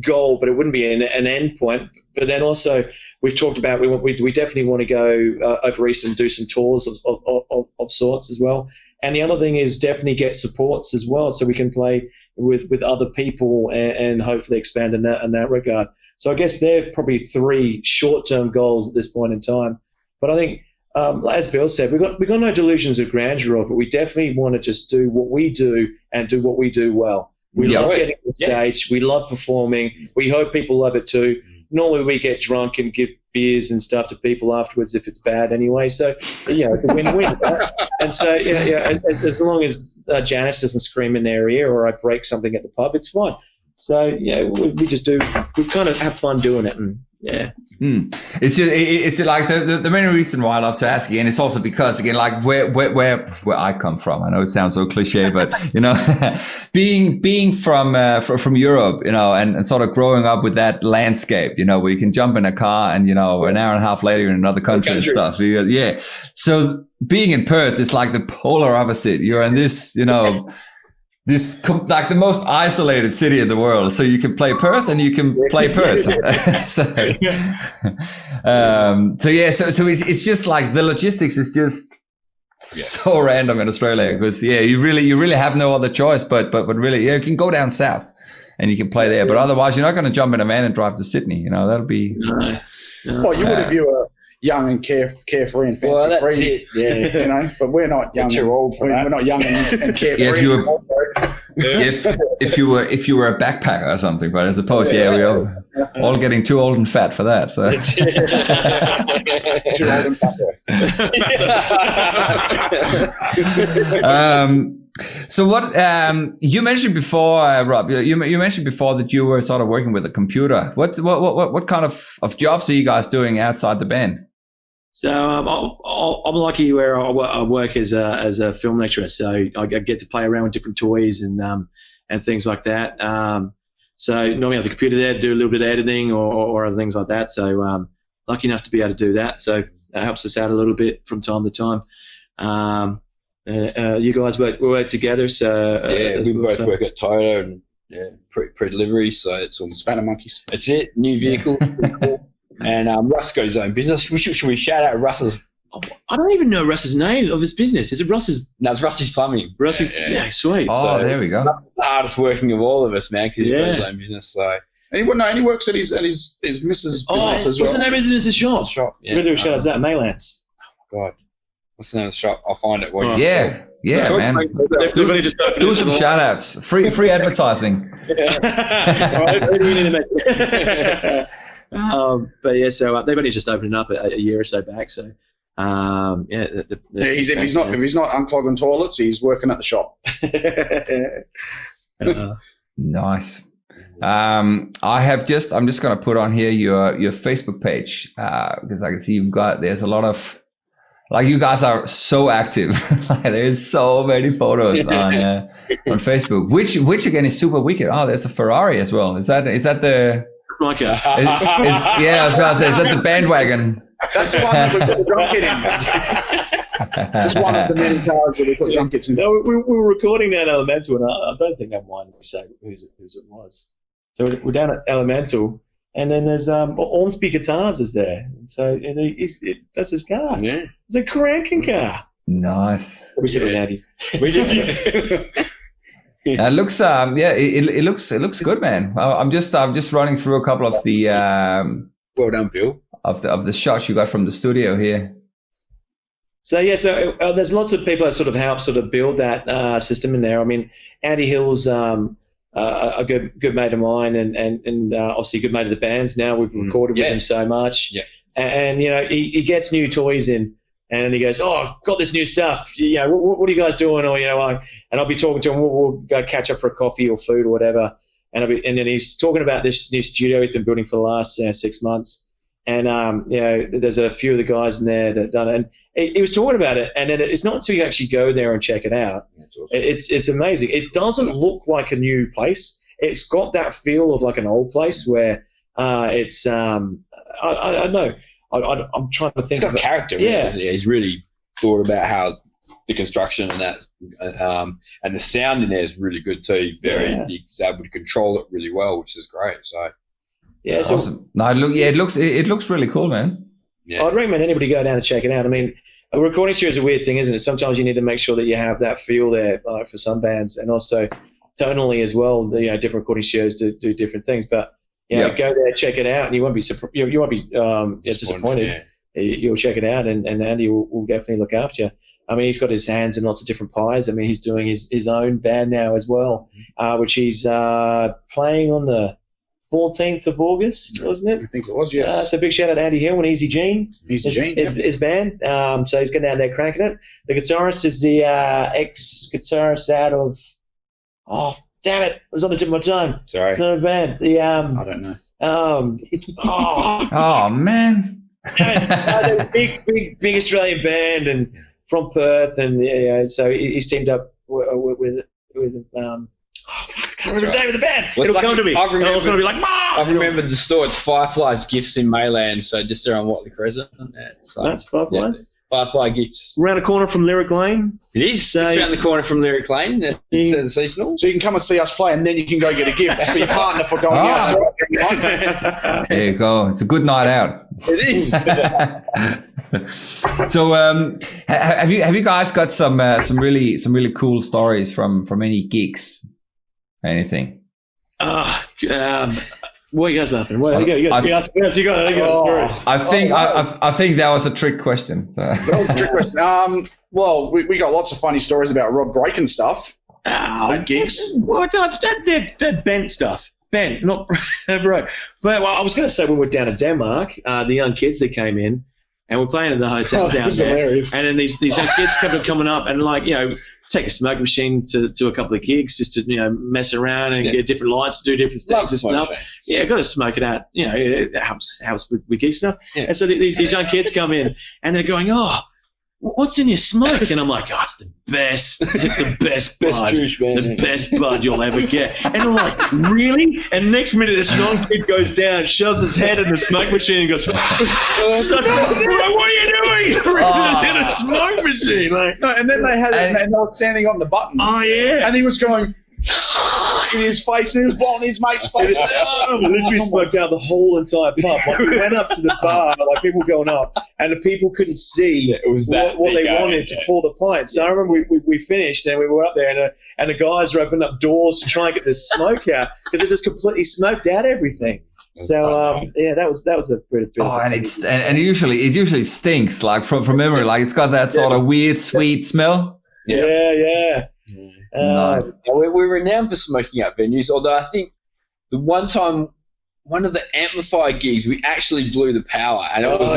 goal, but it wouldn't be an end point. But then also we've talked about we definitely want to go over East and do some tours of sorts as well. And the other thing is definitely get supports as well, so we can play with other people and hopefully expand in that regard. So I guess they're probably 3 short-term goals at this point in time. But I think, as Bill said, we've got no delusions of grandeur of it. We definitely want to just do what we do and do what we do well. We love getting on stage. We love performing. We hope people love it too. Normally we get drunk and give beers and stuff to people afterwards if it's bad anyway. So, it's a win-win. Right? And so, as long as Janice doesn't scream in their ear or I break something at the pub, it's fine. So, we just we kind of have fun doing it, and Yeah. It's just, it's like the main reason why I love to ask again. It's also because again, like where I come from. I know it sounds so cliche, but you know, being from Europe, you know, and sort of growing up with that landscape, you know, where you can jump in a car and you know an hour and a half later you're in another country and stuff. Yeah. So being in Perth is like the polar opposite. You're in this, you know. Like the most isolated city in the world. So you can play Perth and you can play Perth. So it's just like the logistics is just so random in Australia because you really have no other choice but really you can go down south and you can play there. But otherwise you're not going to jump in a van and drive to Sydney. You know, that'll be. No. Well, you would if you were young and carefree and fancy free. Yeah, you know, but we're not young. Too old for that. We're not young and carefree. If you were a backpacker or something, but I suppose we're all getting too old and fat for that. So. Too old and fat. So what you mentioned before, Rob? You mentioned before that you were sort of working with a computer. What kind of jobs are you guys doing outside the band? So I'm lucky where I work as a film lecturer, so I get to play around with different toys and things like that. So normally I have the computer there to do a little bit of editing or other things like that. So lucky enough to be able to do that. So that helps us out a little bit from time to time. You guys work together, so we both work at Toyota and pre-delivery, so it's all Spanner Monkeys. That's it, new vehicles. Cool. And Russ got his own business. Should we shout out Russ's? I don't even know Russ's name of his business. Is it Russ's? No, it's Rusty's Plumbing. Rusty's, yeah, sweet. Oh, so, there we go. The hardest working of all of us, man, because he's got his own business. So. And he works at his missus' business as well. What's the name of his business shop? Yeah. We're going to do a shout out to that, Maylance. Oh, God. What's the name of the shop? I'll find it. Yeah, man. Do some shout outs. Free advertising. But yeah, so they've only just opened up a year or so back. So if he's not unclogging toilets, he's working at the shop. Nice. I'm just going to put on here your Facebook page because I can see there's a lot of. Like you guys are so active. There's so many photos on Facebook, which again is super wicked. Oh, there's a Ferrari as well. Is that the? That's my car. I was about to say, is that the bandwagon? That's the one that we put the drum kit in. That's one of the many cars that we put drum kits in. No, we were recording down at Elemental, and I don't think I'm one to say whose it was. So we're down at Elemental. And then there's Ormsby Guitars is there, and so that's his car. Yeah, it's a cranking car. Nice. We said it was Andy's. We did. It looks it looks good, man. I'm just running through a couple of the well done, Bill, of the shots you got from the studio here. So there's lots of people that sort of help sort of build that system in there. I mean, Andy Hill's a good mate of mine, and obviously a good mate of the band's now. We've recorded with him so much, and you know he gets new toys in, and he goes, "Oh, got this new stuff. You know, what are you guys doing?" Or and I'll be talking to him. We'll go catch up for a coffee or food or whatever, and then he's talking about this new studio he's been building for the last 6 months, and there's a few of the guys in there that done it. And he was talking about it, and then it's not until you actually go there and check it out. Awesome. It's amazing. It doesn't look like a new place. It's got that feel of like an old place where it's I don't know. I'm trying to think. It's got character. Yeah, he's really thought about how the construction and that, and the sound in there is really good too. He's able to control it really well, which is great. So yeah, so awesome. No, it looks really cool, man. Yeah. I'd recommend anybody go down and check it out. I mean, a recording studio is a weird thing, isn't it? Sometimes you need to make sure that you have that feel there for some bands, and also tonally as well. You know, different recording studios do different things. But go there, check it out, and you won't be disappointed. Yeah. You'll check it out, and Andy will definitely look after you. I mean, he's got his hands in lots of different pies. I mean, he's doing his own band now as well, which he's playing on the 14th of August, wasn't it? I think it was, yes. So big shout out to Andy Hill and Easy Gene. His band. So he's getting out there cranking it. The guitarist is the ex-guitarist out of... Oh, damn it. It was on the tip of my tongue. Sorry. It's not a band. I don't know. Oh man. They're a big Australian band and from Perth, and so he's teamed up with I can't remember the name of the band. It'll come to me. I've remembered the store. It's Fireflies Gifts in Mayland, so just around Watley Crescent. That's Fireflies. Yeah, Firefly Gifts. Around the corner from Lyric Lane. It is. Just around the corner from Lyric Lane. It's seasonal. So you can come and see us play, and then you can go get a gift for your partner for going out. There you go. It's a good night out. It is. So, have you guys got some really cool stories from any gigs? Anything? What are you guys laughing? What you got? I think that was a trick question. So. Trick question. Well, we got lots of funny stories about Rob breaking stuff at gigs. Well, that bent stuff. Bent, not bro. But I was going to say when we were down in Denmark, the young kids that came in, and we're playing at the hotel down there. Hilarious. And then these young kids coming up and take a smoke machine to a couple of gigs just to mess around and get different lights, do different things and stuff. Yeah, got to smoke it out. It helps with gig stuff. Yeah. And so these young kids come in and they're going, "Oh, what's in your smoke?" And I'm like, "Oh, it's the best. It's the best bud. Juice, man. The best bud you'll ever get." And I'm like, "Really?" And next minute, this young kid goes down, shoves his head in the smoke machine and goes, "Bro, what are you doing?" In a smoke machine. And then and they were standing on the button. Oh, yeah. And he was going in his face, and he was blowing his mate's face. We literally smoked out the whole entire pub. We went up to the bar, people going up, and the people couldn't see what they wanted to pour the pint. So I remember we finished, and we were up there, and the guys were opening up doors to try and get the smoke out because it just completely smoked out everything. So that was a bit. Oh, and it usually stinks from memory, it's got that sort of weird sweet smell. Yeah. Nice. We're renowned for smoking out venues, although I think the one time, one of the amplifier gigs, we actually blew the power, and it was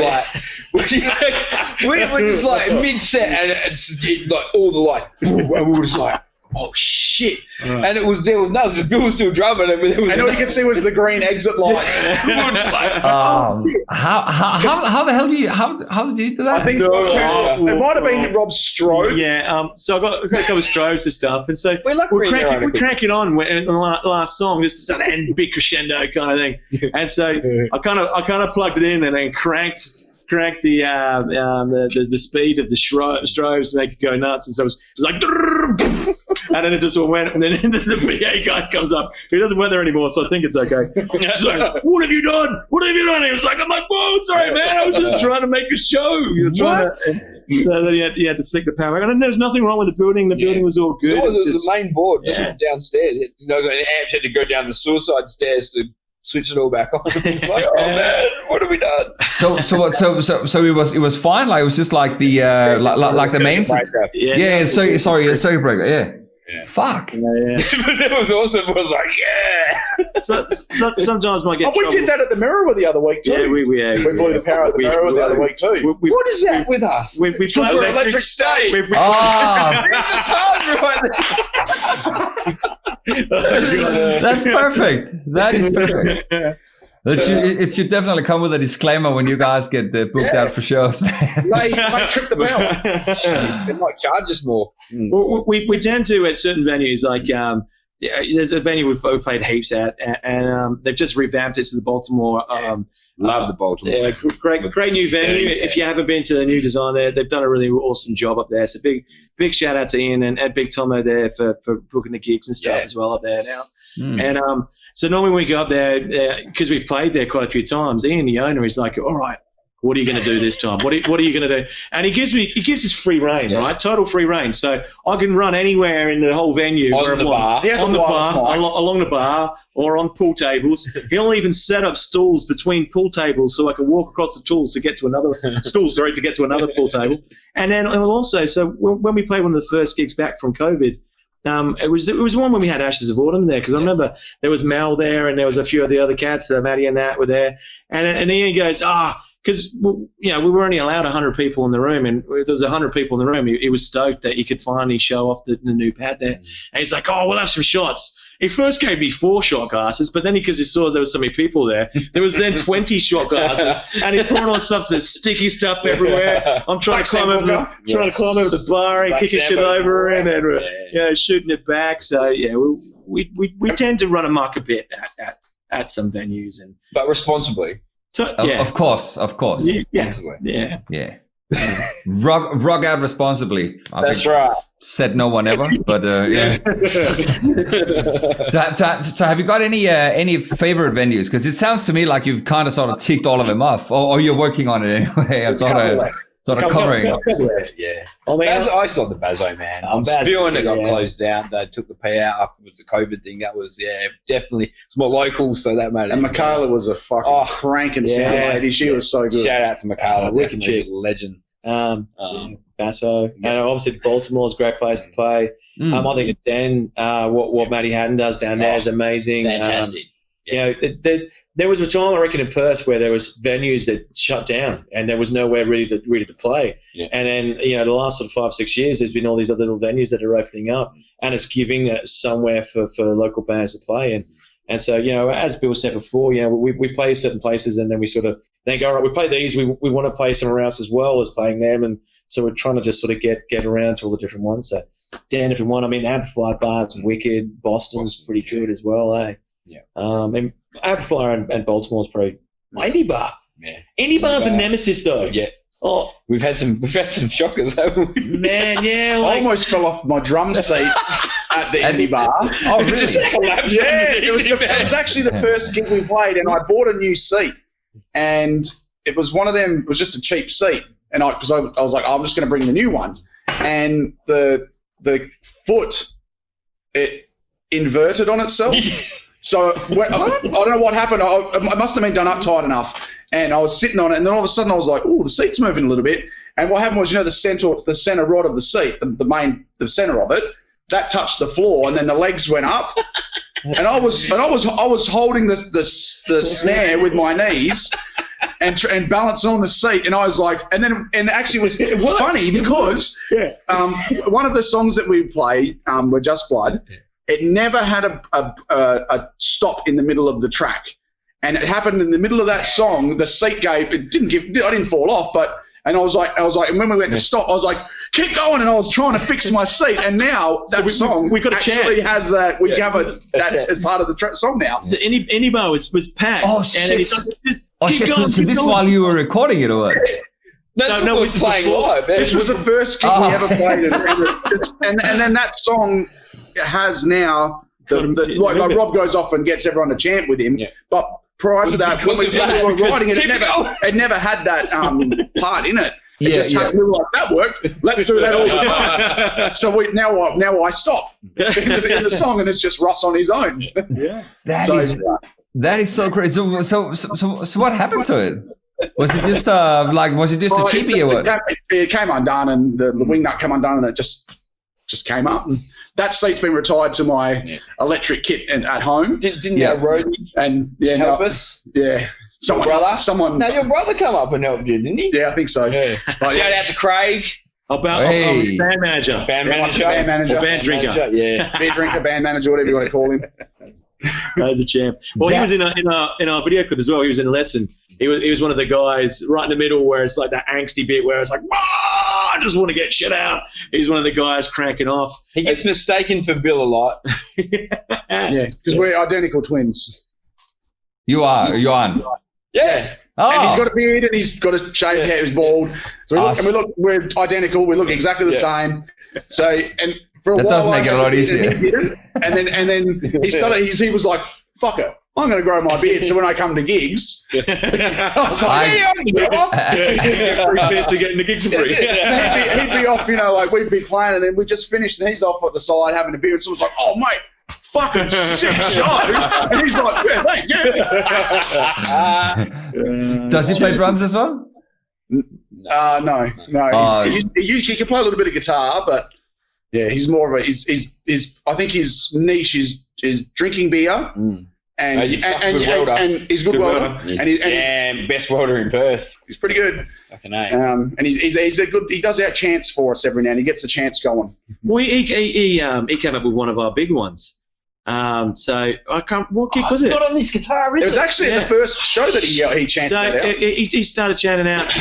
we were just mid-set, and it's all the and we were just like, oh shit! Right. And Bill was still drumming, and all you could see was the green exit lights. How the hell did you do that? I think it might have been Rob's strobe. Yeah. So I got a couple of strobes and stuff, and so we're cracking on in the last song. This is an big crescendo kind of thing, and so I kind of plugged it in and then cranked the speed of the strobes to make it go nuts, and so it was like, and then it just all went, and then the PA guy comes up. He doesn't work there anymore, so I think it's okay. He's like, "What have you done? What have you done?" He was like, "I'm like, whoa, sorry, man, I was just trying to make a show." So then he had to flick the power, and there's nothing wrong with the building. The building was all good. So it was the main board, just downstairs. The amps had to go down the suicide stairs to switch it all back on. It was like, oh man, what have we done? So it was fine. It was just like the like the main. Circuit breaker. Yeah. Fuck. Yeah. But it was awesome. It was like, So sometimes might get. We did that at the Mirror the other week too. Yeah, we blew the power at the Mirror the other week too. What is that with us? We played electric state. That's perfect. That is perfect. It should definitely come with a disclaimer when you guys get booked out for shows. They trip the bell. They might charge us more. Well, we tend to at certain venues there's a venue we've played heaps at, and they've just revamped it to the Baltimore. Love the Baltimore. Yeah, great new venue. If you haven't been to the new design there, they've done a really awesome job up there. So big shout out to Ian and Big Tomo there for booking the gigs and stuff as well up there now. And so normally when we go up there, because we've played there quite a few times, Ian, the owner, is like, all right, what are you going to do this time? What are you going to do? And he gives us free reign, right? Total free reign. So I can run anywhere in the whole venue. On the bar, along the bar, or on pool tables. He'll even set up stools between pool tables so I can walk across the tools to get to another pool table. And then also, so when we played one of the first gigs back from COVID, it was one when we had Ashes of Autumn there, because I remember there was Mel there and there was a few of the other cats, Maddie and that were there. And Ian goes, because we were only allowed 100 people in the room, and there was 100 people in the room. He was stoked that he could finally show off the new pad there. And he's like, "Oh, we'll have some shots." he first gave me 4 shot glasses, but then because he saw there was so many people there was then 20 shot glasses, and he put on stuff, there's sticky stuff everywhere. I'm trying to climb over the bar and kicking shit over and shooting it back. So yeah, we tend to run amok a bit at some venues, but responsibly. So, Of course. Yeah. Rock out responsibly. That's right. Said no one ever, but yeah. So have you got any favorite venues? Because it sounds to me like you've kind of sort of ticked all of them off, or you're working on it anyway. I'm sort of covering. Yeah. I still love the Bazo, man. I'm spewing it got closed down. They took the pay out afterwards, the COVID thing. That was, definitely. It's more local, so that made it. And Michaela was a fucking cranking sound lady. She was so good. Shout out to Michaela. Wicked chick. Legend. Basso. And obviously Baltimore's a great place to play. I think at Den, what Matty Haddon does down there is amazing. Fantastic. There was a time, I reckon, in Perth where there was venues that shut down and there was nowhere ready to play. Yeah. And then, the last sort of 5-6 years, there's been all these other little venues that are opening up, and it's giving somewhere for local bands to play. And so, as Bill said before, we play certain places and then we sort of think, all right, we play these, we want to play somewhere else as well as playing them. And so we're trying to just sort of get around to all the different ones. So Dan, if you want, Amplified Bar's wicked. Boston's pretty good as well, eh? Yeah. And Amplifier and Baltimore's pretty. Indie Bar. Yeah. Indie Bar's a nemesis though. Yeah. Oh, we've had some shockers, haven't we? Man, yeah. I almost fell off my drum seat at the Indie Bar. Oh, really? It was actually the first gig we played, and I bought a new seat, and it was one of them. It was just a cheap seat, and I was like, I'm just going to bring the new one, and the foot it inverted on itself. So I don't know what happened. I must have been done up tight enough, and I was sitting on it, and then all of a sudden I was like, "Oh, the seat's moving a little bit." And what happened was, the center rod of the seat, the center of it, that touched the floor, and then the legs went up, and I was holding the snare with my knees. And balancing on the seat, and I was like, and actually it was funny because one of the songs that we played were Just Blood. It never had a stop in the middle of the track, and it happened in the middle of that song. The seat gave. It didn't give. I didn't fall off, and I was like, and when we went to stop, I was like, keep going, and I was trying to fix my seat, and now that song we got actually has that. We have that as part of the song now. So Indie Bar was packed. Oh shit! So this while you were recording it, or what? No, we were playing live. This was the first gig we ever played, and then that song has now like Rob goes off and gets everyone to chant with him, but prior to that, when we were writing it, it never had that part in it. We were like, that worked. Let's do that all the time. So now I stop in the song, and it's just Russ on his own. Yeah, that is so crazy. So what happened to it? Was it just a cheapie or what? It came undone, and the wing nut came undone, and it just came up. And that seat's been retired to my electric kit at home. Didn't your roadie help us? Yeah. Your brother come up and helped you, didn't he? Yeah, I think so. Yeah. Shout out to Craig. Band manager. Band drinker. Yeah. Beer drinker, band manager, whatever you want to call him. That was a champ. Well, he was in our video clip as well. He was in a lesson. He was one of the guys right in the middle where it's like that angsty bit where it's like, I just want to get shit out. He's one of the guys cranking off. He gets mistaken for Bill a lot. Yeah, because we're identical twins. You are. Yeah. Oh. And he's got a beard and he's got a shaved head. He's bald. So we're identical. We look exactly the same. So and for a while, does make it a lot easier. And then he was like, fuck it. I'm going to grow my beard so when I come to gigs, I was like, free chance to get into gigs for free. So he'd be off, like we'd be playing and then we just finished and he's off at the side having a beer and someone's like, oh, mate, fucking sick show. And he's like, yeah, thank you. Does he play drums as well? No. He can play a little bit of guitar, but yeah, he's more of I think his niche is drinking beer. And he's a good welder. And he's best welder in Perth. He's pretty good. Fucking A. And he's a good. He does our chants for us every now and he gets the chants going. Well, he came up with one of our big ones. So I can't. What gig was it? Not on this guitar, is it? It was actually the first show that he chanted So it out. he started chanting out.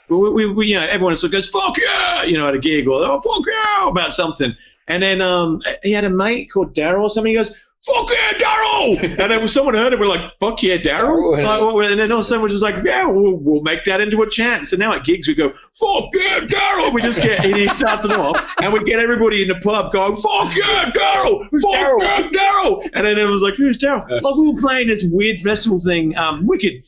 We everyone sort of goes fuck yeah, at a gig or fuck yeah about something. And then he had a mate called Daryl or something. He goes, fuck yeah, Daryl! And then someone heard it, we're like, fuck yeah, Daryl? And then all of a sudden we're just like, yeah, we'll make that into a chant. So now at gigs we go, fuck yeah, Daryl! We just get, and he starts it off, and we get everybody in the pub going, fuck yeah, Daryl! Fuck yeah, Daryl! And then it was like, who's Daryl? Like we were playing this weird festival thing, Wicked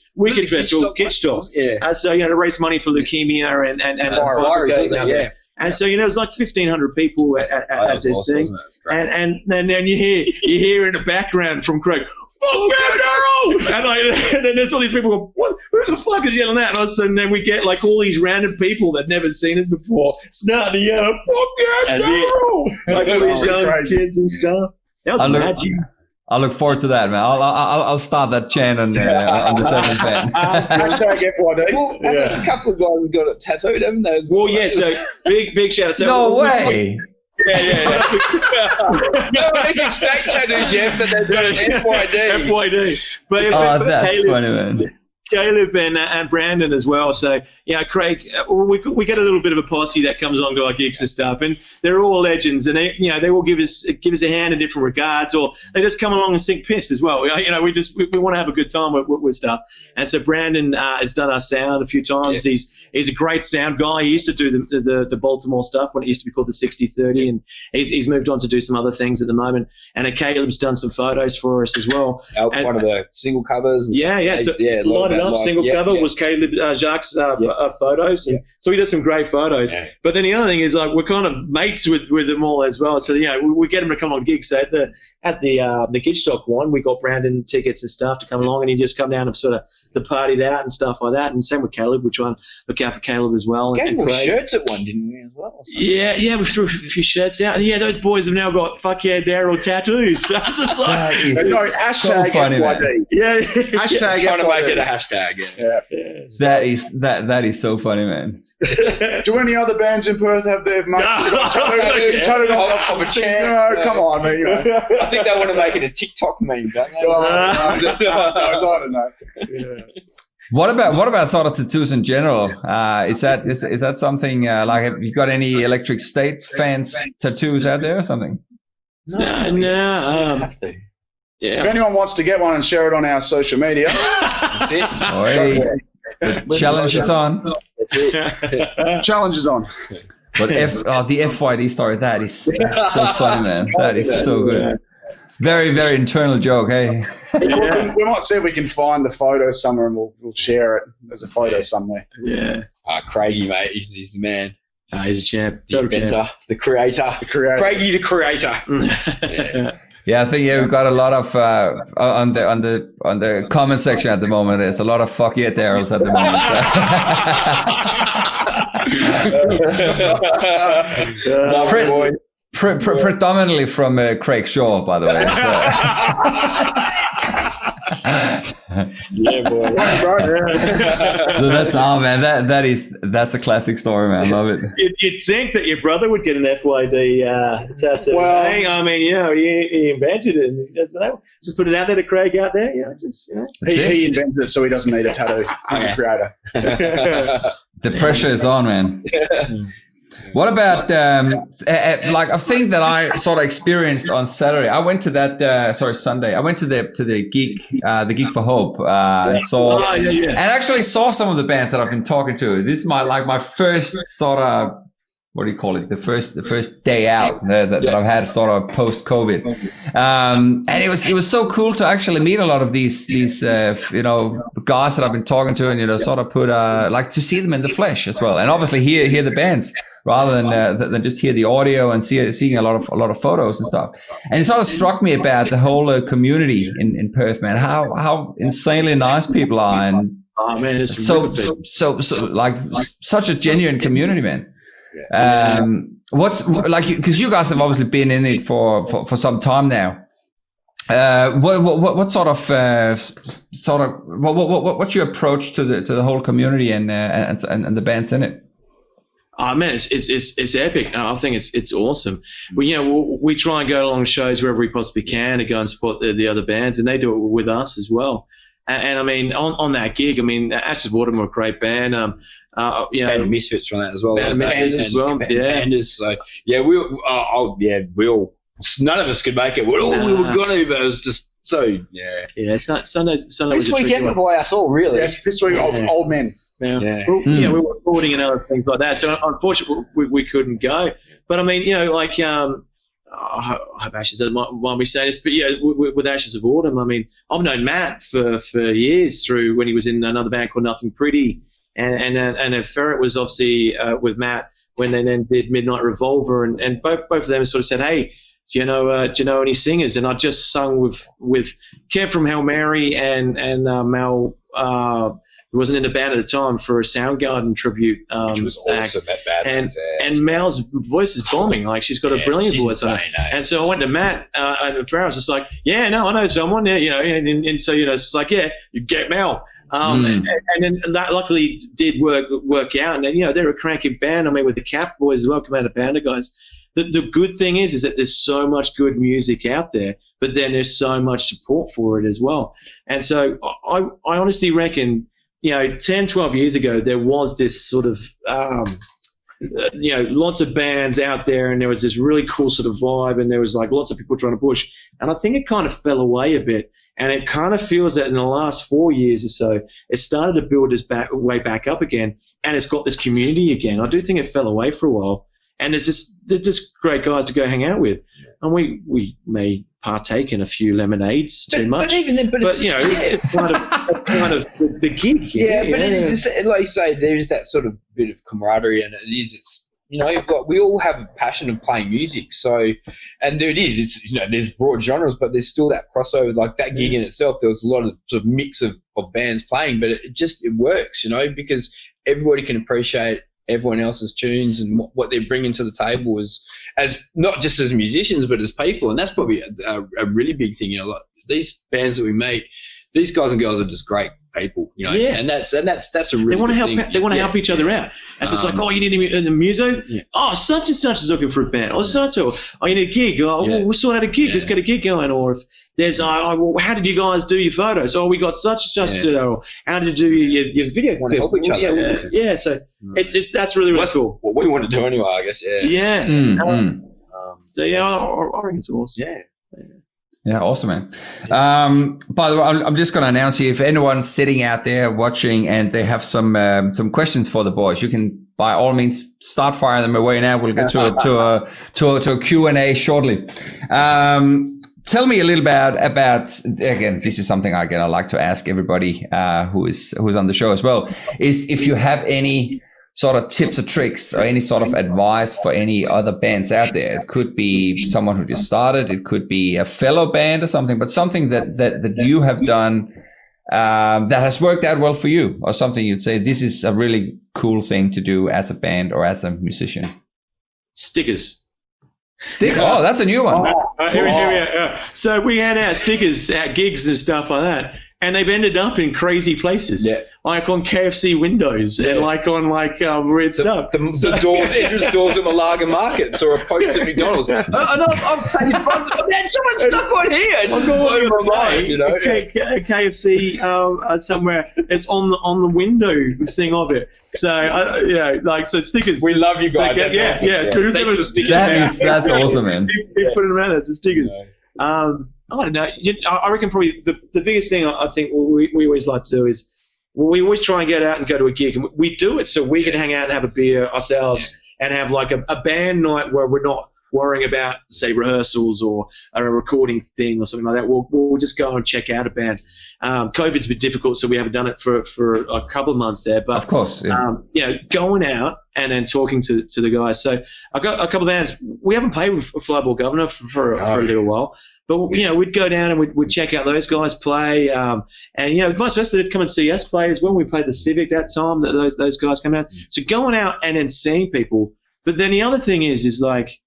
Festival, Kitstock. Yeah. So, to raise money for leukemia and virus, yeah. And so, there's like 1,500 people at this thing. And then you hear in the background from Craig, fuck yeah, Daryl! And then there's all these people go, what? Who the fuck is yelling that? And all of a sudden then we get like all these random people that never seen us before starting to yell, fuck yeah, Daryl! Like all these young kids and stuff. That was magic. I look forward to that, man. I'll start that chant on the 7th band. Hashtag FYD. Well, a couple of guys have got it tattooed, haven't they? Well, yeah. So big shout out. So no way. Yeah. No, they can state tattoo, Jeff, but they've got an FYD. But that's Caleb, funny, man. Caleb and Brandon as well. So, Craig, we get a little bit of a posse that comes on to our gigs and stuff, and they're all legends, and they all give us a hand in different regards, or they just come along and sing piss as well. We want to have a good time with stuff. And so Brandon has done our sound a few times. Yeah. He's a great sound guy. He used to do the Baltimore stuff when it used to be called the 60/30, and he's moved on to do some other things at the moment. And Caleb's done some photos for us as well. One of the single covers. Yeah. So Light It Up single cover was Caleb Jacques' photos. And so he does some great photos. Yeah. But then the other thing is like we're kind of mates with them all as well. So we get them to come on gigs. So at the Gidstock one, we got Brandon tickets and stuff to come along, and he just come down and sort of to party it out and stuff like that. And same with Caleb. We try and look out for Caleb as well. Gave more shirts at one, didn't we, as well? Yeah, we threw a few shirts out. And those boys have now got fuck yeah, Daryl tattoos. So it's just like hashtag so funny, FYD. Yeah. Hashtag trying to make it a hashtag. Yeah. That is so funny, man. Do any other bands in Perth have their tattooed off of a chair? No, come on, man. I think they want to make it a TikTok meme, don't they? I don't know. Yeah. What about sort of tattoos in general? Is that something like? Have you got any Electric State fans tattoos out there or something? No. If anyone wants to get one and share it on our social media, that's it. The challenge is on. That's it. Challenge is on. But the FYD story, that's so funny, man. That is so good. It's very, very internal joke, hey? We might see if we can find the photo somewhere and we'll share it. There's a photo somewhere. Yeah. Craigie, mate, he's the man. He's a champ. The inventor, the creator. Craigie, the creator. Yeah, I think we've got a lot of on the comment section at the moment. There's a lot of fuck yeah Daryls at the moment. Predominantly from Craig Shaw, by the way. Yeah, boy. So that's a classic story, man. Love it. You'd think that your brother would get an FYD tattoo. Well, I mean, he invented it. And just put it out there to Craig out there. He invented it, so he doesn't need a tattoo. He's a creator. The pressure is on, man. What about like a thing that I sort of experienced on Saturday? I went to that Sunday. I went to the gig for Hope, and actually saw some of the bands that I've been talking to. This is my first sort of, what do you call it? The first day out that I've had sort of post COVID, and it was so cool to actually meet a lot of these guys that I've been talking to, and sort of put like to see them in the flesh as well, and obviously hear the bands rather than just hear the audio and seeing a lot of photos and stuff. And it sort of struck me about the whole community in Perth, man. How insanely nice people are, and it's so like such a genuine community, man. What's like, because you guys have obviously been in it for some time now. What sort of what's your approach to the whole community and the bands in it? Oh man, it's epic. I think it's awesome. We try and go along shows wherever we possibly can to go and support the other bands, and they do it with us as well. And I mean, on that gig, I mean, Ashes of Autumn were a great band. Band of Misfits from that as well. Band of Misfits as well. Banders. So we all. None of us could make it. We were gonna, but it was just so Sunday this was a weekend for us all, really. Yes, this week old men. Yeah. Well, we were recording and other things like that. So unfortunately, we couldn't go. But I mean, like I hope Ashes doesn't mind me saying this, but with Ashes of Autumn, I mean, I've known Matt for years through when he was in another band called Nothing Pretty, and then Ferret was obviously with Matt when they then did Midnight Revolver, and both of them sort of said, hey, do you know any singers? And I just sung with Kev from Hail Mary and Mel, who wasn't in the band at the time, for a Soundgarden tribute. Which was awesome at Bad and Mel's voice is bombing. Like, she's got a brilliant voice. Insane, and so I went to Matt and Farrah was just like, I know someone there, and so, it's just like, you get Mel. And then that luckily did work out. And then, they're a cranky band. I mean, with the Cap Boys as well, Commander Panda guys. The good thing is that there's so much good music out there, but then there's so much support for it as well. And so I honestly reckon, 10, 12 years ago, there was this sort of, lots of bands out there, and there was this really cool sort of vibe, and there was like lots of people trying to push. And I think it kind of fell away a bit. And it kind of feels that in the last 4 years or so, it started to build its way back up again, and it's got this community again. I do think it fell away for a while. And there's just great guys to go hang out with, and we may partake in a few lemonades too much. But even then, it's kind of the gig. Yeah, but it is just, like you say, there is that sort of bit of camaraderie, and it's we all have a passion of playing music. So, and there it is. It's there's broad genres, but there's still that crossover. Like that gig in itself, there was a lot of sort of mix of bands playing, but it works, because everybody can appreciate everyone else's tunes and what they're bringing to the table as not just as musicians but as people, and that's probably a really big thing. Like these bands that we make, these guys and girls are just great people, and that's a really they want to help thing. They want to help each other out. And so it's like, you need a muso? Oh, such and such is looking for a band. Or such, or you need a gig. We'll sort out a gig. Let's get a gig going. Or if there's how did you guys do your photos? We got such and such to do that. Or how did you do your video clip? Help each other. So it's that's really cool. What we want to do anyway, I guess. So I reckon it's awesome. Yeah, awesome, man. By the way, I'm just going to announce here, if anyone's sitting out there watching and they have some questions for the boys, you can by all means start firing them away now. We'll get to a Q&A shortly. Tell me a little about again, this is something I like to ask everybody who's on the show as well, is if you have any sort of tips or tricks or any sort of advice for any other bands out there. It could be someone who just started, it could be a fellow band or something, but something that you have done that has worked out well for you, or something you'd say this is a really cool thing to do as a band or as a musician. Stickers. Oh, that's a new one. So we had our stickers at gigs and stuff like that, and they've ended up in crazy places, like on KFC windows and like on weird stuff. The doors, entrance doors at Malaga Markets, or a post at McDonald's. I've taken photos. Man, someone's stuck on here. It's all over my mind, KFC somewhere. It's on the window thing of it. So so stickers. We love you guys. That's awesome, man. Keep putting them around. That's the stickers. I don't know. I reckon probably the biggest thing I think we always like to do is we always try and get out and go to a gig, and we do it so we can hang out and have a beer ourselves and have like a band night where we're not worrying about, say, rehearsals or a recording thing or something like that. We'll just go and check out a band. COVID's been difficult, so we haven't done it for a couple of months there. But of course, going out and then talking to the guys. So I got a couple of bands. We haven't played with Flyball Governor for a little while. But, we'd go down and we'd check out those guys play. And, vice versa, they'd come and see us play as well. We played the Civic that time, that those guys come out. So going out and then seeing people. But then the other thing is like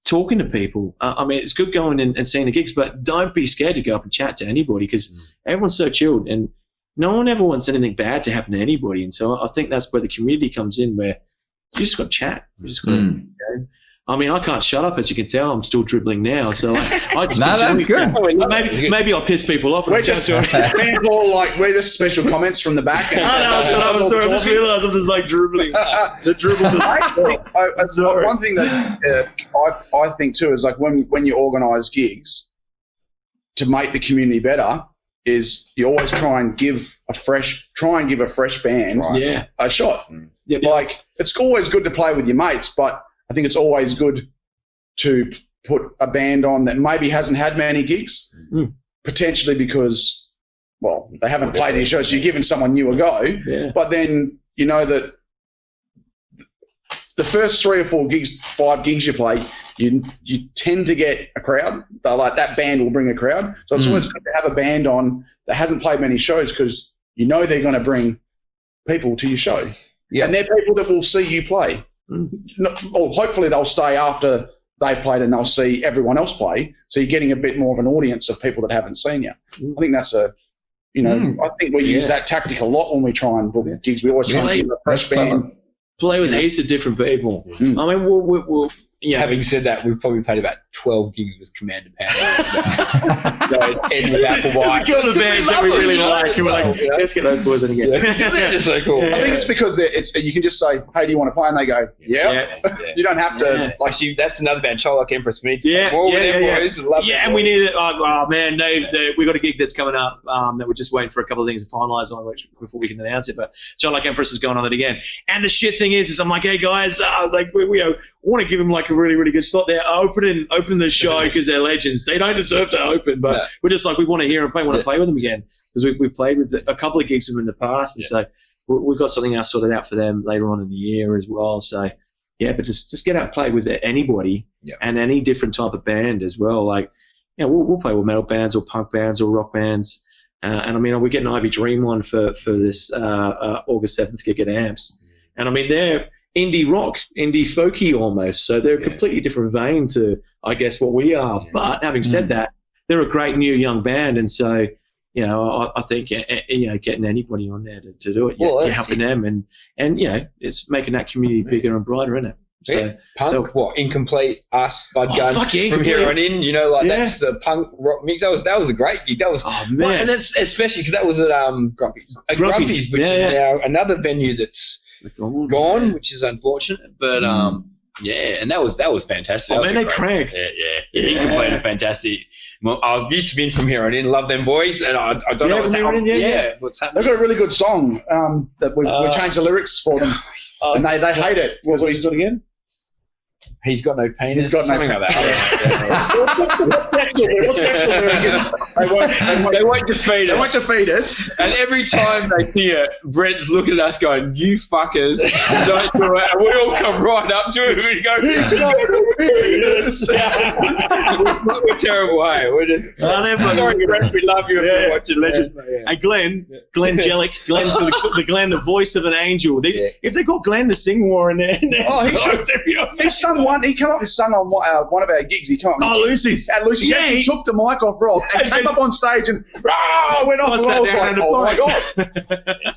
talking to people. I mean, it's good going and seeing the gigs, but don't be scared to go up and chat to anybody, because everyone's so chilled and no one ever wants anything bad to happen to anybody. And so I think that's where the community comes in, where you just got to chat. You just got to, you know, I mean, I can't shut up, as you can tell. I'm still dribbling now, so I just that's good. Maybe I'll piss people off. We're just we're just special comments from the back. And I'm sorry. I just realised I'm just like dribbling. The dribble. One thing that I think too is like when you organise gigs to make the community better, is you always try and give a fresh band a shot. Yep. Like it's always good to play with your mates, but I think it's always good to put a band on that maybe hasn't had many gigs, potentially because, well, they haven't played any shows, so you're giving someone new a go. Yeah. But then you know that the first 3 or 4 gigs, 5 gigs you play, you tend to get a crowd. Like that band will bring a crowd. So it's always good to have a band on that hasn't played many shows because you know they're going to bring people to your show. Yeah. And they're people that will see you play. Or hopefully they'll stay after they've played and they'll see everyone else play. So you're getting a bit more of an audience of people that haven't seen you. I think that's I think we use that tactic a lot when we try and book gigs. We always try and give a fresh band. Play with heaps of different people. I mean, we'll having said that, we've probably played about 12 gigs with Commander Pound. And with Apple White. Kill the bands that we really like. We're like, let's get those boys in again. They're just so cool. I think it's because you can just say, hey, do you want to play? And they go, yeah. You don't have to. Actually, that's another band, Cholak Empress. Boys, and we need it. Oh, man, we got a gig that's coming up that we're just waiting for a couple of things to finalise on before we can announce it. But Cholak Empress is going on it again. And the shit thing is I'm like, hey, guys, we want to give them like a really, really good slot there. Open the show because they're legends. They don't deserve to open, but we're just like, we want to hear them play, want to play with them again because we've played with a couple of gigs with them in the past, and so we've got something else sorted out for them later on in the year as well. So but just get out and play with anybody and any different type of band as well. Like, we'll play with metal bands or punk bands or rock bands. And I mean, we're getting Ivy Dream one for this August 7th gig at Amps, and I mean they're indie rock, indie folky almost. So they're a completely different vein to, I guess, what we are. But having said that, they're a great new young band, and so I think getting anybody on there to do it, you're helping them, and it's making that community bigger and brighter, isn't it? So punk, incomplete us, Bud Gun from here on in. That's the punk rock mix. That was a great gig. That was and that's especially because that was at Grumpy's, which is now another venue that's gone, which is unfortunate, but and that was fantastic. Oh man, they crank. Incomplete are fantastic. Well, I've used to be from here on in, love them boys, and I don't know what's happening. What's happening? They've got a really good song that we changed the lyrics for them, and they hate it. What's it again? He's got no penis. He's got something no like that. What's the actual lyric? They won't defeat us. They won't defeat us. And every time they hear it, Brent's looking at us going, "You fuckers, don't do it." And we all come right up to him and go, "He's not defeat us." We're terrible, hey? We're just sorry, Brent. We love you. If you're watching Legend. And Glenn Jellick, Glenn, the voice of an angel. If they got Glenn to sing more in there, he sung one. He came up and sung on one of our gigs. He came up. Lucy's. At Lucy's. Yeah, he took the mic off Rob and came up on stage and went off. I was like, oh my god!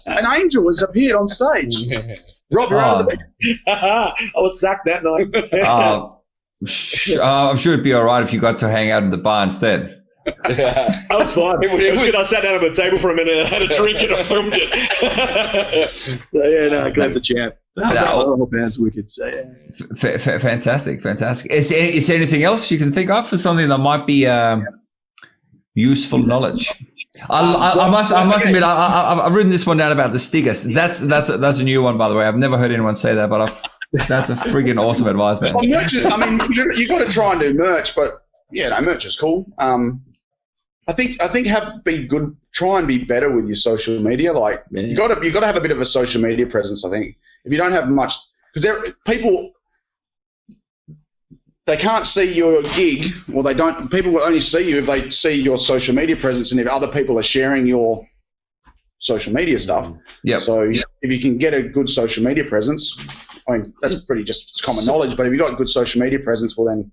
An angel has appeared on stage. Rob, you're out of the bed. I was sacked that night. I'm sure it'd be all right if you got to hang out in the bar instead. That was fine. It was good. I sat down at the table for a minute and had a drink and I filmed it. So Glenn's a champ. The band's wicked. So fantastic. Is there anything else you can think of for something that might be useful knowledge? I must admit, I've written this one down about the stickers. That's a new one, by the way. I've never heard anyone say that, but that's a friggin' awesome advice, man. Well, merch is, you got to try and do merch, but merch is cool. I think be good. Try and be better with your social media. Like you got to have a bit of a social media presence. I think if you don't have much, because people they can't see your gig, or they don't. People will only see you if they see your social media presence, and if other people are sharing your social media stuff. So if you can get a good social media presence, I mean that's pretty just common knowledge. But if you've got a good social media presence, well then,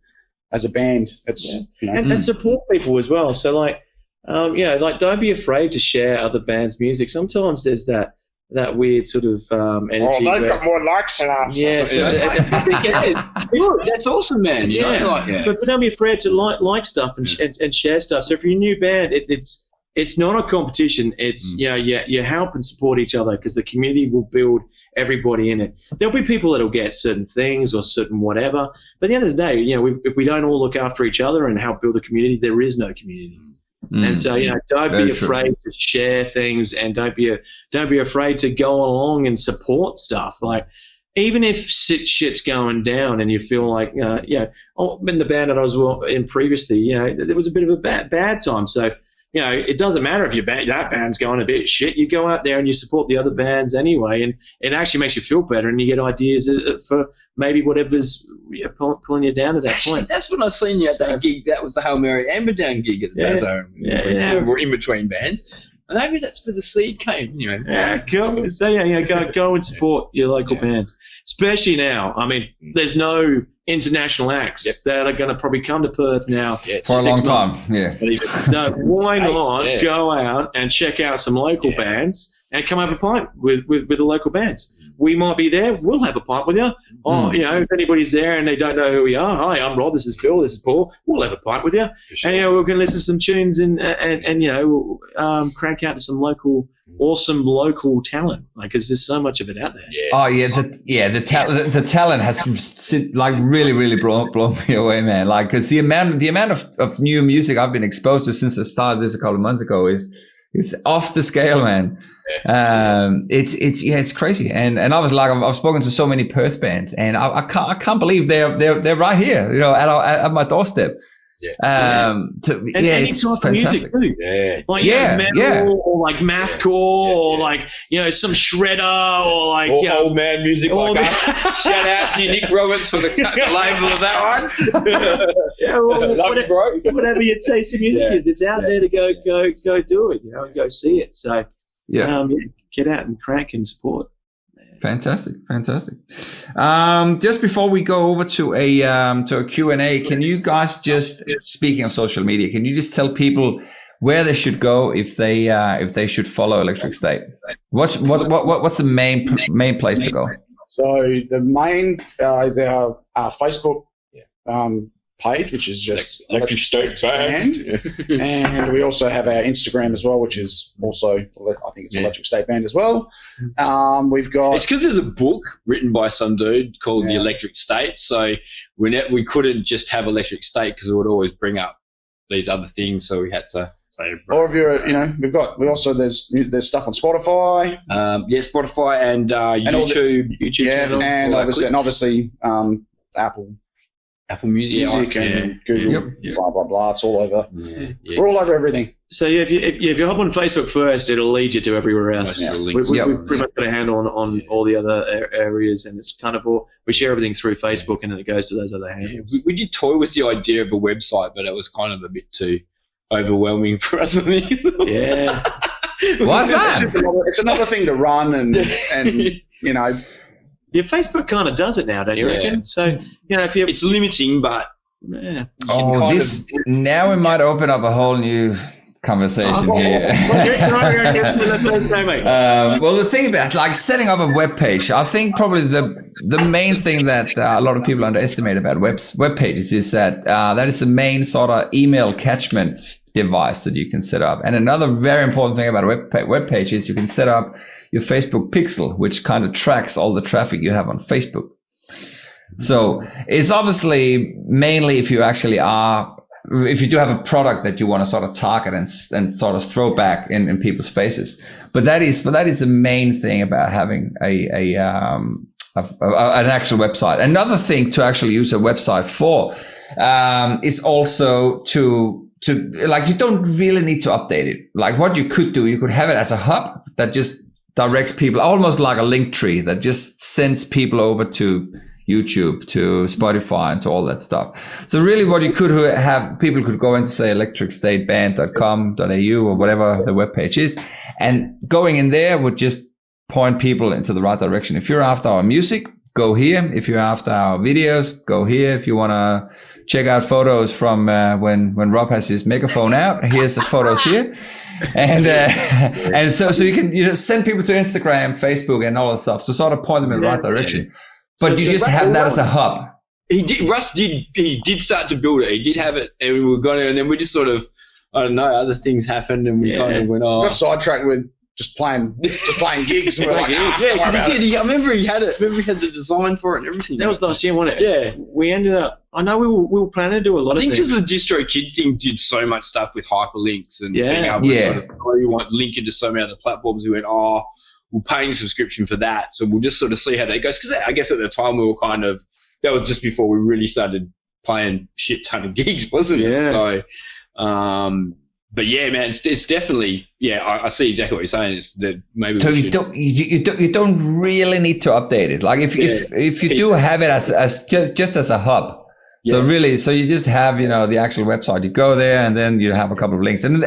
as a band, it's and support people as well. So like don't be afraid to share other bands' music. Sometimes there's that that weird sort of energy. Oh, they've got more likes than us. Yeah, that's awesome, man. But don't be afraid to like stuff and share stuff. So if you're a new band, it's not a competition. It's you help and support each other because the community will build everybody in it. There'll be people that'll get certain things or certain whatever. But at the end of the day, if we don't all look after each other and help build a community, there is no community. And so, don't be afraid to share things, and don't be afraid to go along and support stuff. Like, even if shit's going down and you feel like, in the band that I was in previously, there was a bit of a bad time. So, it doesn't matter if that band's going a bit shit. You go out there and you support the other bands anyway, and it actually makes you feel better, and you get ideas for maybe whatever's pulling you down at that point. That's when I seen you at that gig. That was the Hail Mary Amberdown gig at the Bazaar. We're in between bands. Maybe that's where the seed came. Yeah, cool. So go and support your local bands, especially now. I mean, there's no international acts that are going to probably come to Perth now for a long time. Yeah. No, why not go out and check out some local bands and come have a pint with the local bands? We might be there. We'll have a pint with you. If anybody's there and they don't know who we are, hi, I'm Rob. This is Bill. This is Paul. We'll have a pint with you. Sure. And we're going to listen to some tunes and crank out to some awesome local talent, because there's so much of it out there. The talent has really, really blown me away, man. Like, because the amount of new music I've been exposed to since I started this a couple of months ago is off the scale, man. It's crazy. And I was like, I've spoken to so many Perth bands, and I can't believe they're right here, at my doorstep. It's fantastic. Music too. Metal or like mathcore or like some shredder or like old man music like us. Shout out to you, Nick Roberts, for the label of that one. Whatever your taste in music is, it's out there to go do it, and go see it. So get out and crack and support. Fantastic. Just before we go over to a Q&A, can you guys just, speaking of social media, can you just tell people where they should go if they should follow Electric State? What's the main place to go? So the main is our Facebook page, which is just Electric State Band. And we also have our Instagram as well, which is also, I think it's Electric State Band as well. We've got... It's because there's a book written by some dude called The Electric State, so we couldn't just have Electric State because it would always bring up these other things, so we had to... Or if you're, there's stuff on Spotify. Spotify and YouTube channels. And obviously Apple Music and Google, blah, blah, blah. It's all over. We're all over everything. So, if you hop on Facebook first, it'll lead you to everywhere else. We pretty much got a handle on all the other areas, and it's kind of we share everything through Facebook, and then it goes to those other handles. We did toy with the idea of a website, but it was kind of a bit too overwhelming for us. Yeah. Why's that? It's another thing to run and Your Facebook kind of does it now, don't you reckon? So, if you... It's limiting, but... now we might open up a whole new conversation here. Well, the thing about setting up a web page, I think probably the main thing that a lot of people underestimate about web pages is that that is the main sort of email catchment device that you can set up. And another very important thing about a web page is you can set up your Facebook pixel, which kind of tracks all the traffic you have on Facebook. So it's obviously mainly if you do have a product that you want to sort of target and sort of throw back in people's faces. But that is the main thing about having an actual website. Another thing to actually use a website for is also to you don't really need to update it. Like what you could do, you could have it as a hub that just directs people, almost like a link tree that just sends people over to YouTube, to Spotify, and to all that stuff. So really what you could have, people could go into, say, electricstateband.com.au or whatever the webpage is, and going in there would just point people into the right direction. If you're after our music, go here. If you're after our videos, go here. If you want to check out photos from when Rob has his megaphone out. Here's the photos here. And so you can send people to Instagram, Facebook, and all that stuff to sort of point them in the right direction. But you just have that as a hub. Russ did start to build it. He did have it, and we were going to, and then we just sort of, I don't know, other things happened, and we kind of went off. Got sidetracked with just playing gigs. And we're like, because he did. I remember he had it. Remember he had the design for it and everything. That was last year, wasn't it? Yeah. We ended up. I know we were planning to do a lot of things. I think just the DistroKid thing did so much stuff with hyperlinks and being able to sort of link into so many other platforms. We went, we're paying a subscription for that, so we'll just sort of see how that goes. Because I guess at the time we were kind of, that was just before we really started playing shit ton of gigs, wasn't it? So, but yeah, man, it's definitely, I see exactly what you're saying. It's that maybe you don't really need to update it. Like if you do have it as just as a hub. So really, so you just have, the actual website. You go there and then you have a couple of links. And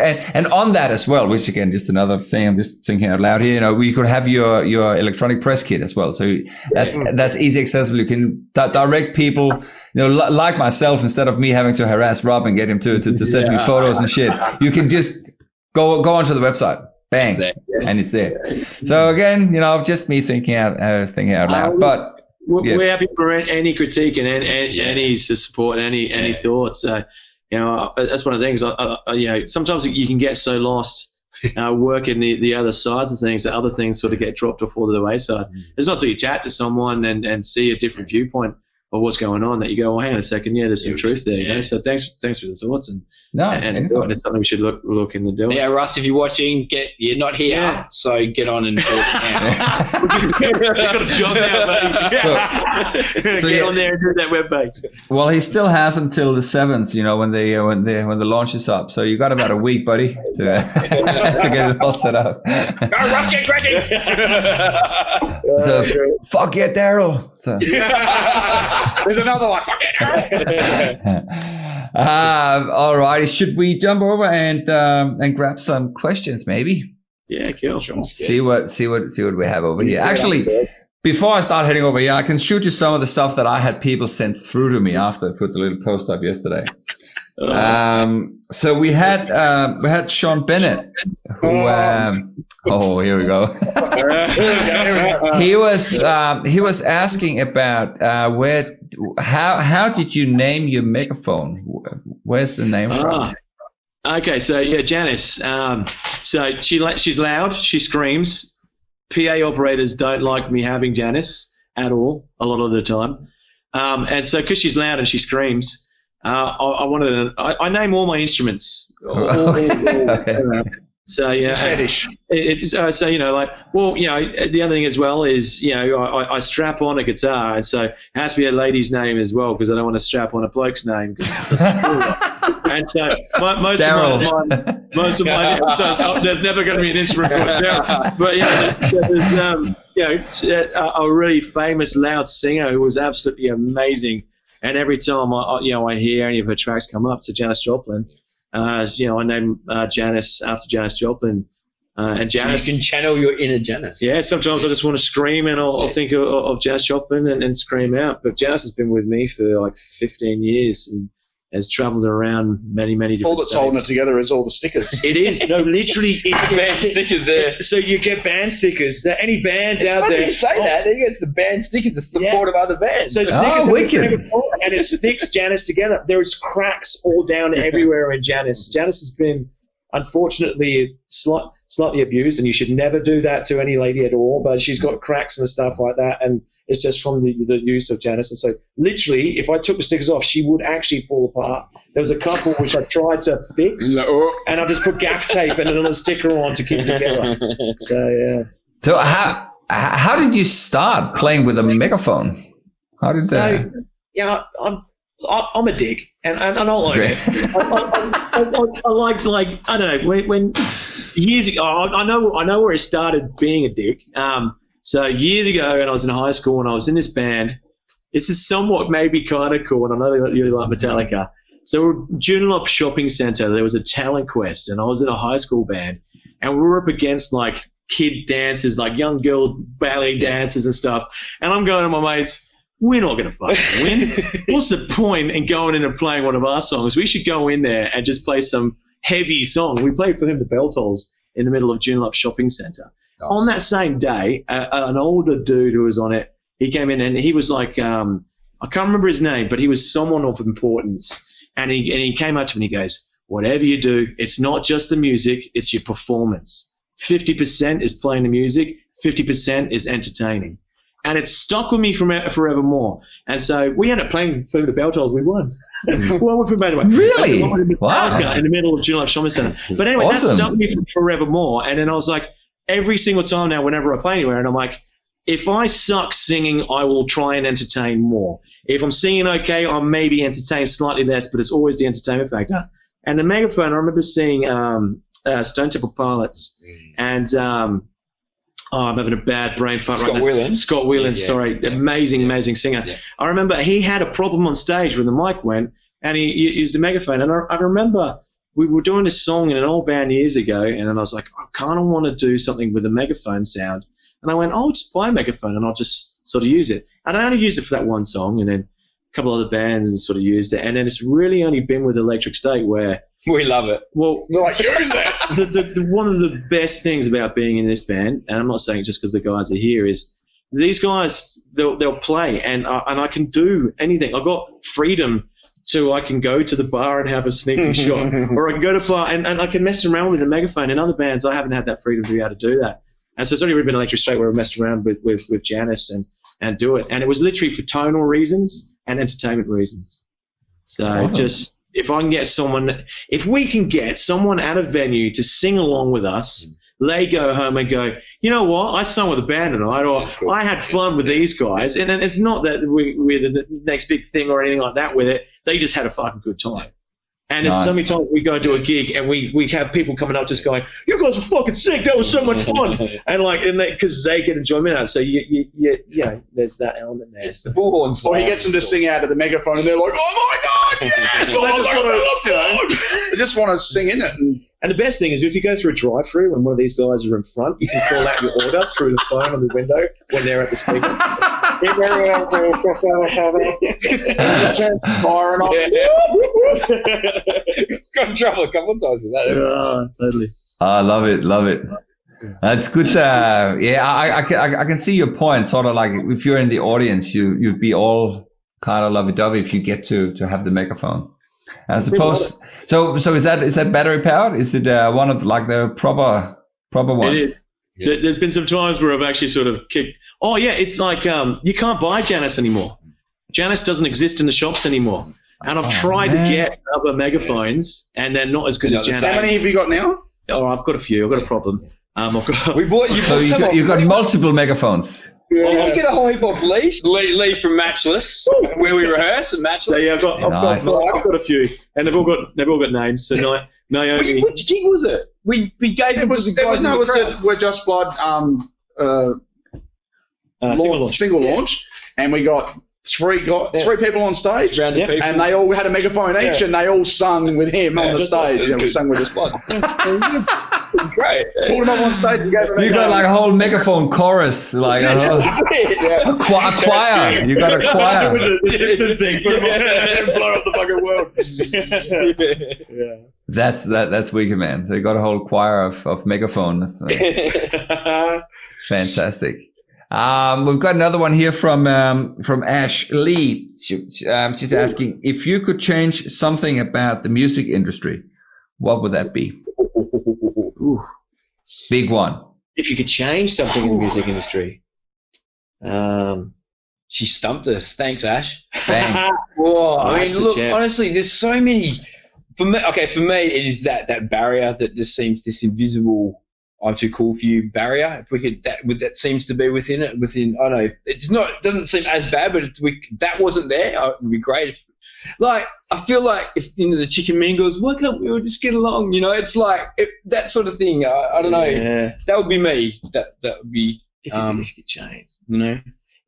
on that as well, which again, just another thing I'm just thinking out loud here, you could have your electronic press kit as well. So that's easy accessible. You can direct people, like myself, instead of me having to harass Rob and get him to send me photos and shit. You can just go onto the website. Bang. And it's there. So again, just me thinking out loud. But we're happy for any critique and any support, any thoughts. That's one of the things. Sometimes you can get so lost working the other sides of things that other things sort of get dropped or fall to the wayside. It's not until you chat to someone and see a different viewpoint of what's going on that you go, well, hang on a second, there's some truth there. So thanks for the thoughts, and it's something we should look into doing. Yeah, Russ, if you're watching, you're not here, so get on and talk now. You've got to jump out, mate. So get on there and do that webpage. Well, he still has until the 7th, when the launch is up. So you got about a week, buddy, to get it all set up. Russ, get ready. So fuck yeah, Daryl. So. There's another one. All right. Should we jump over and grab some questions, maybe? Yeah, cool. See what we have over here. Actually, before I start heading over here, I can shoot you some of the stuff that I had people send through to me after I put the little post up yesterday. So we had Sean Bennett, who here we go. He was asking about how did you name your megaphone? Where's the name from? Okay, so Janice. So she's loud. She screams. PA operators don't like me having Janice at all. A lot of the time, and so because she's loud and she screams. I name all my instruments. So fetish. The other thing as well is I strap on a guitar, and so it has to be a lady's name as well because I don't want to strap on a bloke's name. And so most of my there's never going to be an instrument called Daryl. But there's a really famous loud singer who was absolutely amazing. And every time I hear any of her tracks come up to Janis Joplin, I name Janice after Janis Joplin. And Janice, so you can channel your inner Janice. Yeah, sometimes I just want to scream and I'll think of Janis Joplin and scream out. But Janice has been with me for like 15 years and has travelled around many different all that's states. Holding it together is all the stickers. It is. No, literally. Band stickers there. So you get band stickers. So any bands out there. You say that. He gets the band stickers to support of other bands. So stickers and it sticks Janice together. There's cracks all down everywhere in Janice. Janice has been, unfortunately, slightly abused, and you should never do that to any lady at all, but she's got cracks and stuff like that, and it's just from the use of Janice. And so literally, if I took the stickers off, she would actually fall apart. There was a couple which I tried to fix, and I just put gaff tape and another sticker on to keep it together. So, yeah. So how did you start playing with a megaphone? How did that? Yeah, I'm a dick, and I don't like it. I like I don't know when years ago. I know where I started being a dick. So years ago, when I was in high school and I was in this band, this is somewhat maybe kind of cool, and I know they really like Metallica. So we're Joondalup Shopping Centre. There was a talent quest, and I was in a high school band, and we were up against like kid dancers, like young girl ballet dancers and stuff. And I'm going to my mates, we're not going to fucking win. What's the point in going in and playing one of our songs? We should go in there and just play some heavy song. We played for him the Bell Tolls in the middle of Joondalup Shopping Centre. Nice. On that same day, an older dude who was on it, he came in and he was like, I can't remember his name, but he was someone of importance. And he came up to me and he goes, whatever you do, it's not just the music, it's your performance. 50% is playing the music, 50% is entertaining. And it stuck with me forevermore. And so we ended up playing for the Bell Tolls. We won. Well, we made it. Really? Wow. In the middle of Joondalup Shopping Centre. But anyway, awesome. That stuck with me forevermore. And then I was like, every single time now, whenever I play anywhere, and I'm like, if I suck singing, I will try and entertain more. If I'm singing okay, I'll maybe entertain slightly less, but it's always the entertainment factor. And the Megaphone, I remember seeing Stone Temple Pilots, and I'm having a bad brain fart right now. Scott Weiland, sorry. Amazing singer. Yeah. I remember he had a problem on stage when the mic went, and he used a megaphone. And I remember we were doing this song in an old band years ago, and then I was like, I kind of want to do something with a megaphone sound. And I went, I'll just buy a megaphone, and I'll just sort of use it. And I only used it for that one song, and then a couple other bands sort of used it. And then it's really only been with Electric State where we love it. Well, like, use it. The one of the best things about being in this band, and I'm not saying just because the guys are here, is these guys, they'll play, and I can do anything. I've got freedom to, I can go to the bar and have a sneaky shot, or I can go to bar and I can mess around with a megaphone. In other bands, I haven't had that freedom to be able to do that. And so it's only really been Electric State where I messed around with Janice and do it. And it was literally for tonal reasons and entertainment reasons. So awesome. Just, if I can get someone, if we can get someone at a venue to sing along with us, they go home and go, you know what, I sung with a band tonight, or cool. I had fun with these guys. And it's not that we're the next big thing or anything like that with it. They just had a fucking good time. And there's so many times we go and do a gig and we have people coming up just going, you guys were fucking sick. That was so much fun. And because they get enjoyment out of it. So you know, there's that element there. It's the bullhorn. Or he gets them to sing out of the megaphone and they're like, oh my God, yes! They just want to sing in it. And the best thing is if you go through a drive-through and one of these guys are in front, you can call out your order through the phone on the window when they're at the speaker. Just turn fire on. Got in trouble a couple of times with that. Yeah, totally. I love it. It's good. I can see your point. Sort of like if you're in the audience, you'd be all kind of lovey-dovey if you get to have the megaphone. And I suppose so is that battery powered? Is it one of like the proper ones? It is. Yeah. There's been some times where I've actually sort of kicked. Oh yeah, it's like you can't buy Janice anymore. Janice doesn't exist in the shops anymore. And I've tried to get other megaphones, and they're not as good as Janice. How many have you got now? Oh, I've got a few. I've got a problem. You got multiple megaphones. Yeah. You get a whole heap off Lee from Matchless, where we rehearse at Matchless. Yeah, I've got a few, and they've all got names. So Naomi. Which gig was it? We gave it was the guys. We're Just Blood single launch, and we got three people on stage, and they all had a megaphone each, and they all sung with him on the stage. And we sung with Just Blood. Great. Pulled him up on stage and gave him You got like a whole megaphone chorus, like a choir. You got a choir. With the Simpsons thing, put him on and blow up the fucking world. That's wicked, man. So you got a whole choir of megaphone. That's fantastic. We've got another one here from Ash Lee. She's asking, if you could change something about the music industry, what would that be? Ooh. Big one. If you could change something in the music industry. She stumped us. Thanks, Ash. Bang. Whoa, I mean, look, honestly, there's so many. For me, it is that barrier that just seems this invisible, I'm too cool for you barrier. If we could, that seems to be within, I don't know, it doesn't seem as bad, but if that wasn't there, it would be great. I feel like if the chicken man goes, why can't we all just get along? It's like that sort of thing. I don't know. Yeah. That would be me. That would be if you could change.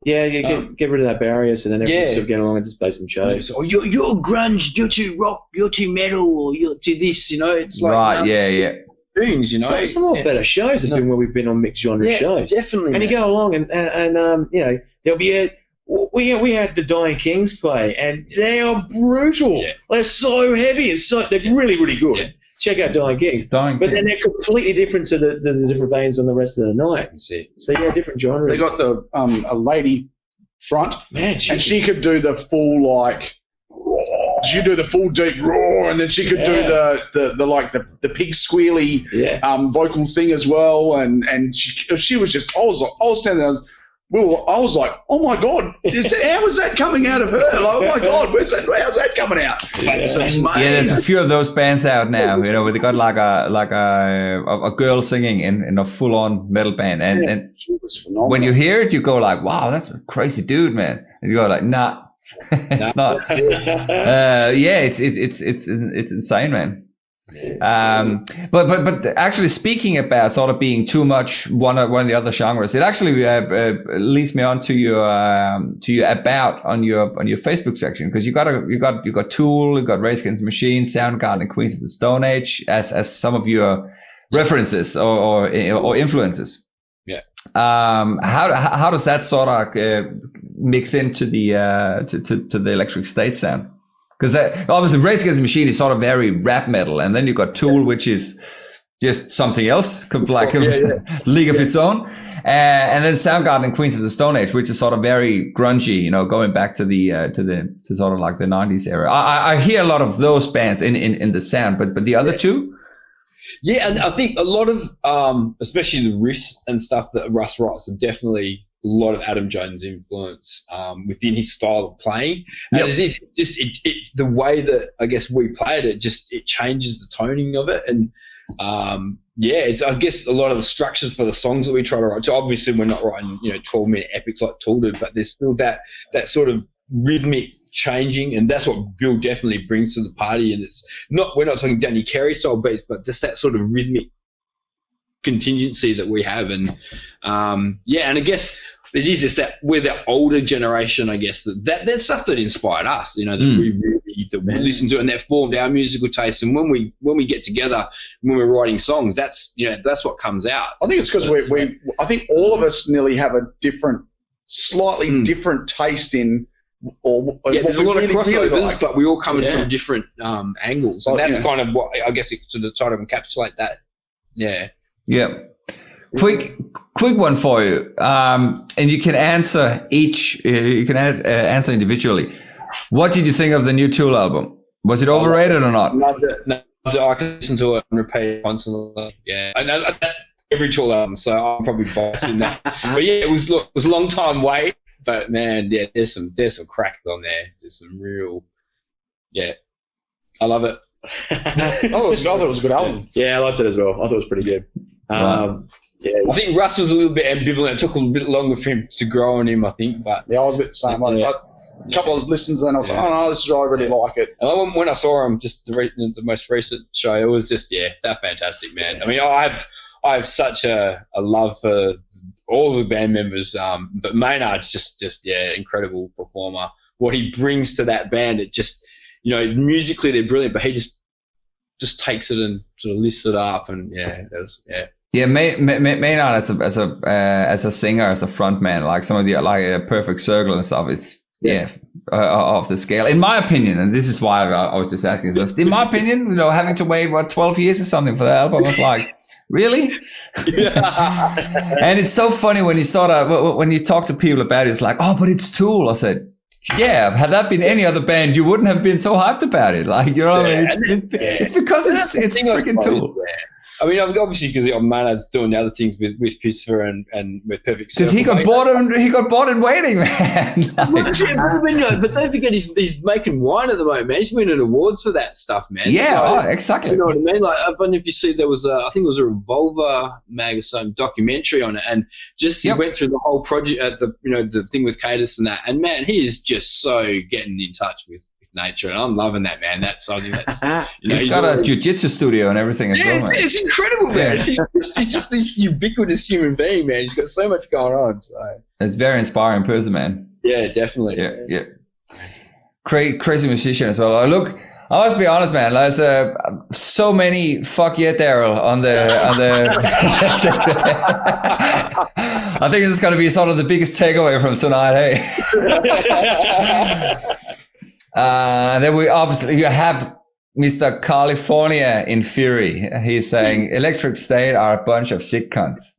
Yeah, get rid of that barrier, so then everyone sort of get along and just play some shows. So, you're grunge, you're too rock, you're too metal, or you're too this. It's like right. Yeah. Tunes, So some more better shows have been where we've been on mixed genre shows. Definitely. And you go along and there'll be we had the Dying Kings play, and they are brutal. Yeah. They're so heavy. They're really, really good. Yeah. Check out Dying Kings. Then they're completely different to the different bands on the rest of the night. So yeah, different genres. They got the a lady front, man, and she could do the full like. She could do the full deep roar, and then she could do the pig squealy vocal thing as well. And she was just. I was standing there. I was like, oh my God, how is that coming out of her? Like, oh my God, how's that coming out? That's amazing. Yeah, there's a few of those bands out now, where they got like a girl singing in a full on metal band, and she was phenomenal. When you hear it, you go like, wow, that's a crazy dude, man. And you go like, nah, it's not. It's insane, man. But actually, speaking about sort of being too much one of the other genres, it actually leads me on to your about on your Facebook section, because you got Tool, you got Rage Against the Machine, Soundgarden, and Queens of the Stone Age as some of your references or influences. Yeah. How does that sort of mix into the to the Electric State sound? Because obviously Rage Against the Machine is sort of very rap metal, and then you got Tool, which is just something else, like league of its own, and then Soundgarden and Queens of the Stone Age, which is sort of very grungy, going back to to sort of like the 90s era. I hear a lot of those bands in the sound, but the other two. Yeah, and I think a lot of, especially the riffs and stuff that Russ writes, are definitely a lot of Adam Jones' influence within his style of playing. And it's the way that I guess we play it. It changes the toning of it, and it's I guess a lot of the structures for the songs that we try to write. So obviously we're not writing 12-minute epics like Tool did, but there's still that sort of rhythmic changing, and that's what Bill definitely brings to the party. And we're not talking Danny Carey style beats, but just that sort of rhythmic contingency that we have. And and I guess it is just that we're the older generation, I guess, that's stuff that inspired us, that we really listen to, and that formed our musical taste. And when we get together, when we're writing songs, that's what comes out. I think it's because I think all of us nearly have a slightly different taste in. There's a lot of crossovers, but we all come in from different angles, and that's kind of what I guess it sort of try to encapsulate that. Yeah. Quick one for you, and you can answer each. You can answer individually. What did you think of the new Tool album? Was it overrated or not? I can listen to it and repeat constantly. Yeah, I know that's every Tool album, so I'm probably biased in that. But yeah, it was a long time wait. But man, there's some cracks on there. There's some real, I love it. I thought it was a good album. Yeah, I liked it as well. I thought it was pretty good. I think Russ was a little bit ambivalent. It took a little bit longer for him to grow on him, I think. But I was a bit the same. A couple of listens, and then I was like, oh no, this is I really like it. And when I saw him, just the most recent show, it was just they're fantastic, man. I mean, I have such a love for all the band members, but Maynard's just incredible performer. What he brings to that band, it just musically they're brilliant, but he just takes it and sort of lifts it up, and Maynard as a singer, as a frontman, like some of the like Perfect Circle and stuff, it's off the scale, in my opinion. And this is why I was just asking. So in my opinion, having to wait 12 years or something for the album, I was like. Really? And it's so funny when you talk to people about it, it's like, oh, but it's Tool. I said, yeah, had that been any other band, you wouldn't have been so hyped about it. Like, what I mean? It's because it's freaking Tool. I mean, obviously, because Maynard's doing the other things with Christopher and with Perfect Circle. Because he got bored and waiting, man. But don't forget, he's making wine at the moment, man. He's winning awards for that stuff, man. Yeah, exactly. You know what I mean? Like, I don't know if you see, there was I think it was a Revolver magazine documentary on it, and he went through the whole project at the thing with Cadis and that, and man, he is just so getting in touch with nature, and I'm loving that, man. That's something that's he's got a jiu-jitsu studio and everything as well, man. It's incredible, man. He's just this ubiquitous human being, man. He's got so much going on. So it's very inspiring person, man. Yeah, definitely. Yeah. Crazy musician as well. Look, I must be honest, man. There's so many fuck yeah, Daryl on the I think this is going to be sort of the biggest takeaway from tonight, hey? Then we obviously you have Mr. California in Fury. He's saying Electric State are a bunch of sick cunts.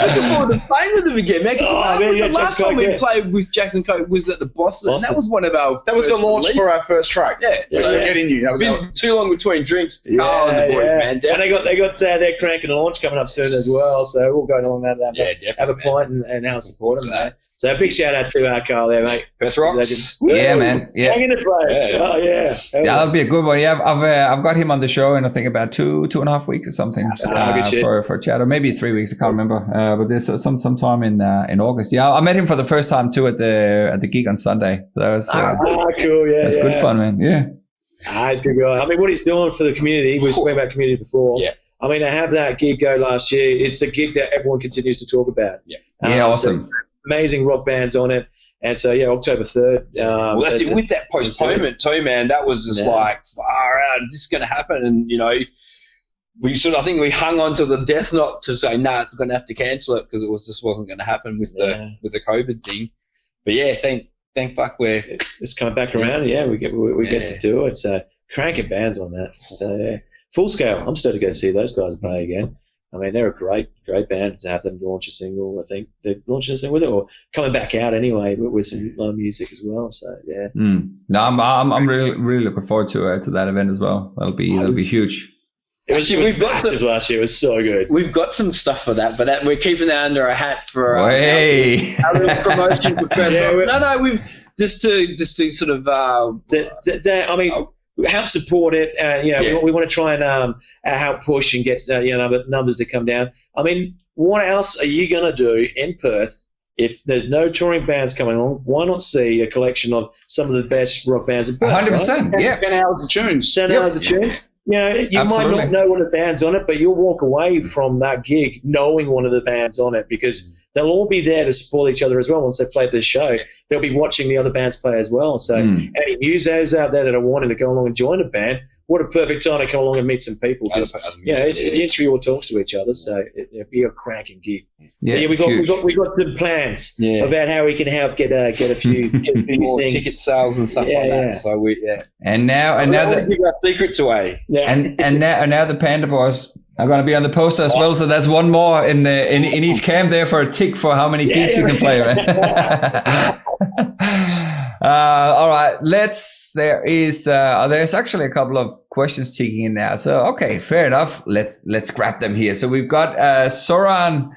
Looking forward to playing with them again, man. The last time we played with Jackson Cope was at the Boston. And that was one of our. That was the launch for our first track. Yeah. So we're getting you. That was been too long between drinks. Carl and the boys, man. Definitely. And they got their cranking launch coming up soon as well. So we'll go along that. Have a pint and help support them, mate. So a big shout out to Carl there, mate. Best rocks. Yeah, man. Yeah. Hanging the play. Oh yeah. Yeah, that'll be a good one. Yeah, I've got him on the show in I think about 2.5 weeks or something for a chat, or maybe 3 weeks. I can't remember. But there's some time in August. Yeah, I met him for the first time too at the gig on Sunday. That was cool. Yeah, that's good fun, man. Yeah. He's a good guy. I mean, what he's doing for the community. We spoke about community before. Yeah. I mean, to have that gig go last year, it's a gig that everyone continues to talk about. Yeah. Awesome. So amazing rock bands on it. And so, October 3rd. Well, that's it. With that postponement too, man, that was just like, far out, is this going to happen? And, I think we hung on to the death knot to say, it's going to have to cancel it because it wasn't going to happen with the COVID thing. But yeah, thank fuck it's coming back around. Yeah, we get to do it. So cranking bands on that. So yeah. Full Scale. I'm still to go see those guys play again. I mean, they're a great band to have them launch a single. I think they're launching a single with it, or coming back out anyway with some live music as well. So yeah. No, I'm really looking forward to that event as well. That'll be huge. We've got some last year. It was so good. We've got some stuff for that, but we're keeping that under our hat for our little promotion for Perth. No, we've just to sort of. I mean. Help support it. We want to try and help push and get numbers to come down. I mean, what else are you going to do in Perth if there's no touring bands coming on? Why not see a collection of some of the best rock bands in Perth? 100%. Right? Yeah, 10 hours of tunes. 10 hours of tunes. You might not know one of the bands on it, but you'll walk away from that gig knowing one of the bands on it because they'll all be there to support each other as well. Once they've played this show, they'll be watching the other bands play as well. So any musos out there that are wanting to go along and join a band, what a perfect time to come along and meet some people. Because the industry all talks to each other, so it'll be a cracking gig. Yeah, so we got some plans about how we can help get a few more things. ticket sales and stuff like that. So and now give our secrets away. Yeah. And now the Panda Boys are going to be on the poster as well. So that's one more in each camp there for a tick for how many gigs you can play, man. All right, there's actually a couple of questions ticking in now. So, okay, fair enough. Let's grab them here. So we've got Soran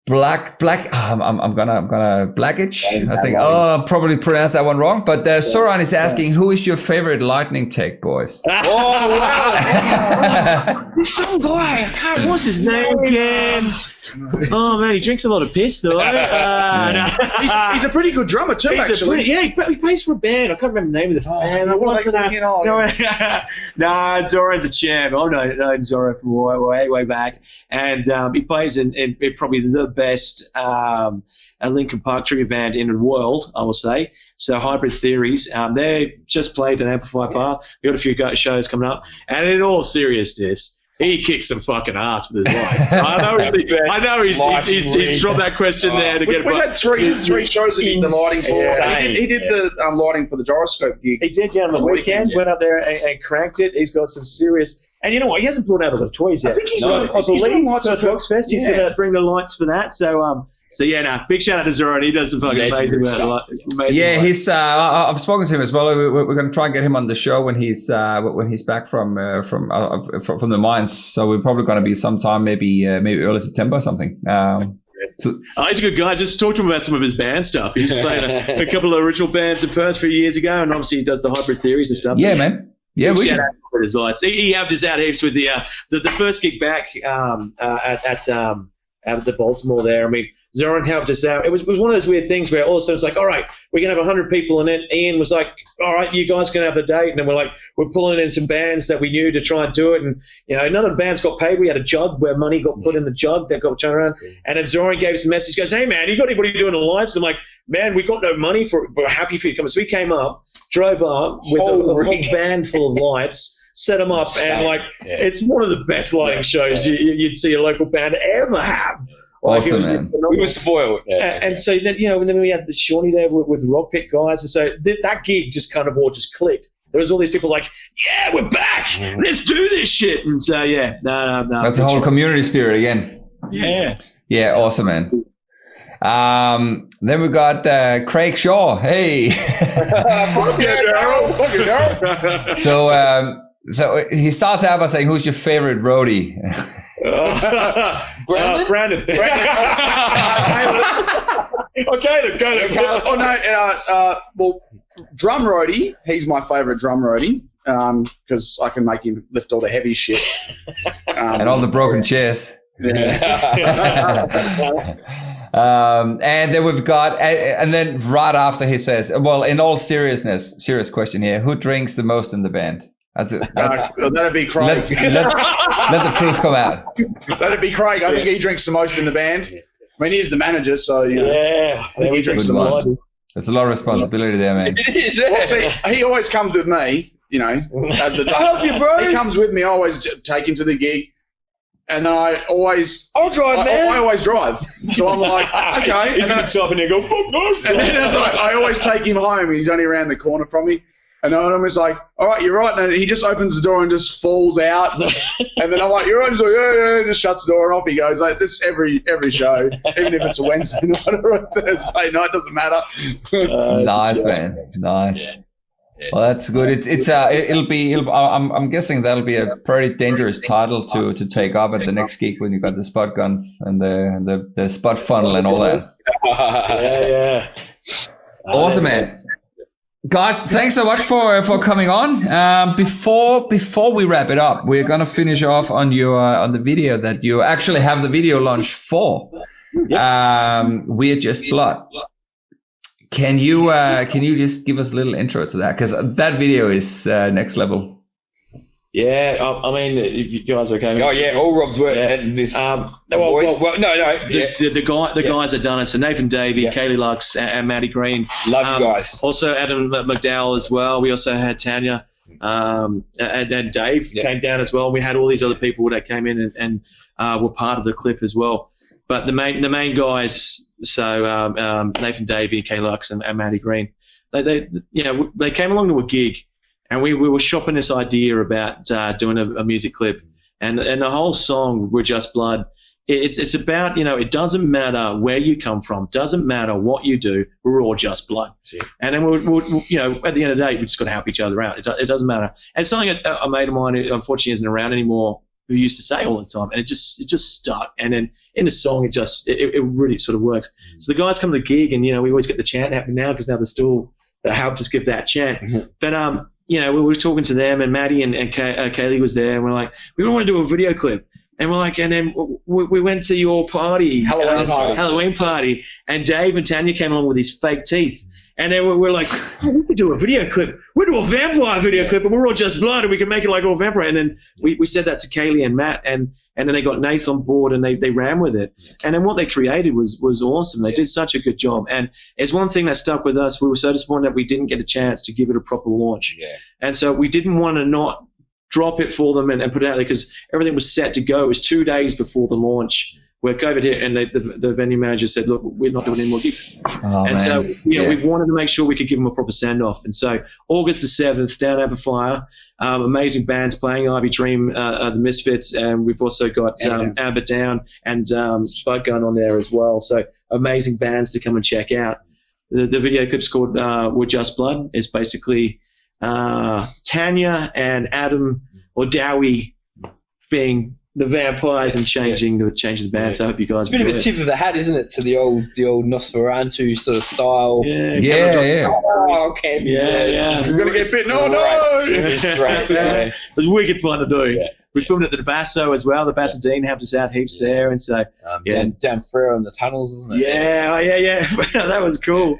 I'm gonna Blackage. I think probably pronounced that one wrong. But Soran is asking, who is your favorite lightning tech, boys? Oh wow! This some guy. What's his name again? Oh man, he drinks a lot of piss though. He's a pretty good drummer too, actually. He plays for a band. I can't remember the name of the band. Zoran's a champ. I've known Zoran from way back, and he plays in probably the best Linkin Park tribute band in the world, I will say. So Hybrid Theories, they just played an Amplify Bar. We got a few shows coming up, and in all seriousness, he kicks some fucking ass with his life. I know he's dropped that question there to get. We had three shows in the lighting for. He did the lighting for the Gyroscope gig. He did on the weekend. Went up there and cranked it. He's got some serious. And you know what? He hasn't brought out all the toys yet. I think he's on lights for Fox Fest. He's going to bring the lights for that. So big shout out to Zoran. He does some fucking amazing stuff. He's. I've spoken to him as well. We're going to try and get him on the show when he's back from the mines. So we're probably going to be sometime maybe early September or something. He's a good guy. Just talk to him about some of his band stuff. He's played a couple of original bands in Perth a few years ago, and obviously he does the Hybrid Theories and stuff. Yeah, man. Yeah, we can. His lights. He helped us out heaps with the first gig back at the Baltimore there. I mean, Zoran helped us out. It was one of those weird things where all of a sudden it's like, all right, we're going to have 100 people in it. Ian was like, all right, you guys can have the date. And then we're pulling in some bands that we knew to try and do it. And, none of the bands got paid. We had a jug where money got put in the jug that got turned around. And then Zoran gave us a message, goes, hey, man, you got anybody doing the lights? I'm like, man, we got no money for it. We're happy for you to come. So we came up, drove up with a whole van full of lights. set them up, and like it's one of the best lighting shows you'd see a local band ever have. Like, awesome, man. We were spoiled. And so then, and then we had the Shawnee there with Rock Pit guys, and so that gig just kind of all just clicked. There was all these people like, yeah, we're back. Let's do this shit. And so, no. That's a whole community spirit again. Yeah. Yeah, awesome, man. Then we got Craig Shaw. Hey. Fuck yeah, Daryl. So he starts out by saying, "Who's your favorite roadie?" Brandon. Okay. Oh no. Well, drum roadie. He's my favorite drum roadie because I can make him lift all the heavy shit and all the broken chairs. Yeah. And then we've got, and then right after he says, "Well, in all seriousness, serious question here: who drinks the most in the band?" That's it. That'd be Craig. Let the truth come out. That'd be Craig. I think he drinks the most in the band. I mean, he's the manager, so I think he drinks the most. There's a lot of responsibility there, man. It is. Well, see, he always comes with me. As the I help you, bro. He comes with me. I always take him to the gig, and then I'll drive, man. I always drive. So I'm like, okay. He's going to top and he go, fuck no. And then I always take him home. He's only around the corner from me. And I'm just like, all right, you're right. And he just opens the door and just falls out. And then I'm like, you're right. He's like, yeah. Just shuts the door and off he goes. Like this every show, even if it's a Wednesday night or a Thursday night, doesn't matter. Nice, man. Nice. Yes. Well, that's good. I'm guessing that'll be a pretty dangerous title to take up at the next gig when you got the spot guns and the spot funnel and all that. Yeah. Awesome, man. Guys, thanks so much for coming on. Before we wrap it up, we're gonna finish off on your on the video that you actually have the video launch for. We're Just Blood. Can you just give us a little intro to that? Because that video is next level. Yeah, I mean, if you guys are okay. Oh yeah, all Rob's work. And this. The guys that done it. So Nathan Davey, Kaylee Lux, and Maddie Green. Love you guys. Also Adam McDowell as well. We also had Tanya, and Dave came down as well. We had all these other people that came in and were part of the clip as well. But the main guys. So Nathan Davey, Kaylee Lux, and Maddie Green. They came along to a gig. And we were shopping this idea about doing a music clip, and the whole song "We're Just Blood." It's about it doesn't matter where you come from, doesn't matter what you do, we're all just blood. Yeah. And then we'll at the end of the day, we just got to help each other out. It doesn't matter. And something a mate of mine who unfortunately isn't around anymore who used to say all the time, and it just stuck. And then in the song, it really sort of works. So the guys come to the gig, and we always get the chant happening now because now they're still they helped us give that chant. Mm-hmm. But we were talking to them, and Maddie and Kaylee was there, and we're like, we want to do a video clip. And we're like, and then we went to your party, Halloween party, and Dave and Tanya came along with his fake teeth. And then we're like, we could do a video clip. We'll do a vampire video clip, and we're all just blood, and we can make it like all vampire. And then we said that to Kaylee and Matt, and then they got Nath on board, and they ran with it. And then what they created was awesome. They did such a good job. And it's one thing that stuck with us. We were so disappointed that we didn't get a chance to give it a proper launch. Yeah. And so we didn't want to not drop it for them and put it out there because everything was set to go. It was 2 days before the launch where COVID hit, and the venue manager said, look, we're not doing any more gigs. So we wanted to make sure we could give them a proper send-off. And so August the 7th, down Amplifier, amazing bands playing, Ivy Dream, the Misfits, and we've also got Amber Down and Spud Gun on there as well. So amazing bands to come and check out. The video clip's called We're Just Blood. It's basically Tanya and Adam or Dowie being the vampires and changing the band. So I hope you guys. It's a bit of a tip of the hat, isn't it, to the old Nosferatu sort of style? Yeah. Oh, okay. Yeah. We're gonna get fit. No. It's great. It was wicked fun to do. Yeah. We filmed at the Basso as well. The Basso Dean helped us out heaps there, and so down Frere in the tunnels, wasn't it? Yeah. That was cool.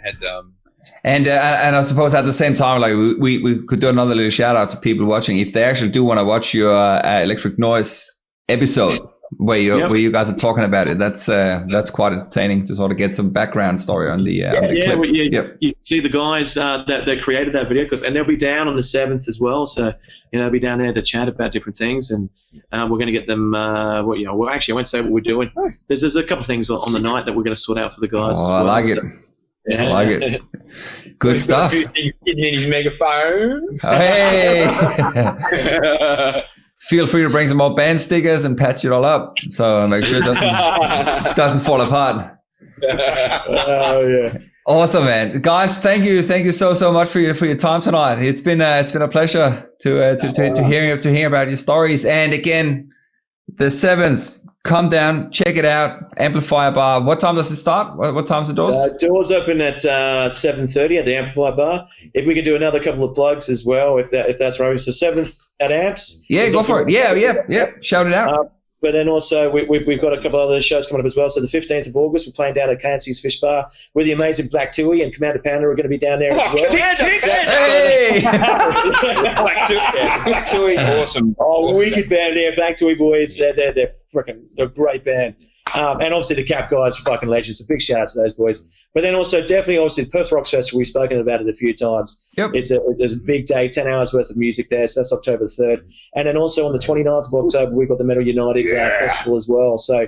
And I suppose at the same time, like we could do another little shout out to people watching. If they actually do want to watch your Electric Noise episode, where you guys are talking about it. That's quite entertaining to sort of get some background story on the clip. Well, you see the guys that created that video clip, and they'll be down on the 7th as well. So they'll be down there to chat about different things, and we're going to get them. Well, actually, I won't say what we're doing. There's a couple of things on the night that we're going to sort out for the guys. Oh, as well. I like it. Yeah. I like it. Good stuff. In his megaphone. Hey. Feel free to bring some more band stickers and patch it all up, so make sure it doesn't fall apart. Oh yeah. Awesome, man. Guys, thank you so much for your time tonight. It's been a pleasure to hear about your stories. And again, the 7th, come down, check it out. Amplifier Bar. What time does it start? What time's the doors? Doors open at 7:30 at the Amplifier Bar. If we could do another couple of plugs as well, if that's right. So 7th at Amps. Yeah, go for it. Yeah. Shout it out. But then also we've got a couple other shows coming up as well. So the 15th of August, we're playing down at KNC's Fish Bar with the amazing Black Tui and Commander Pounder are going to be down there as well. Hey! Black Tui, awesome. Oh, wicked band there, Black Tui boys. They're freaking a great band. And obviously the Cap guys are fucking legends. So big shout out to those boys. But then also definitely obviously the Perth Rocks Festival, we've spoken about it a few times. Yep. It's a big day, 10 hours worth of music there. So that's October 3rd. And then also on the 29th of October, we've got the Metal United Festival as well. So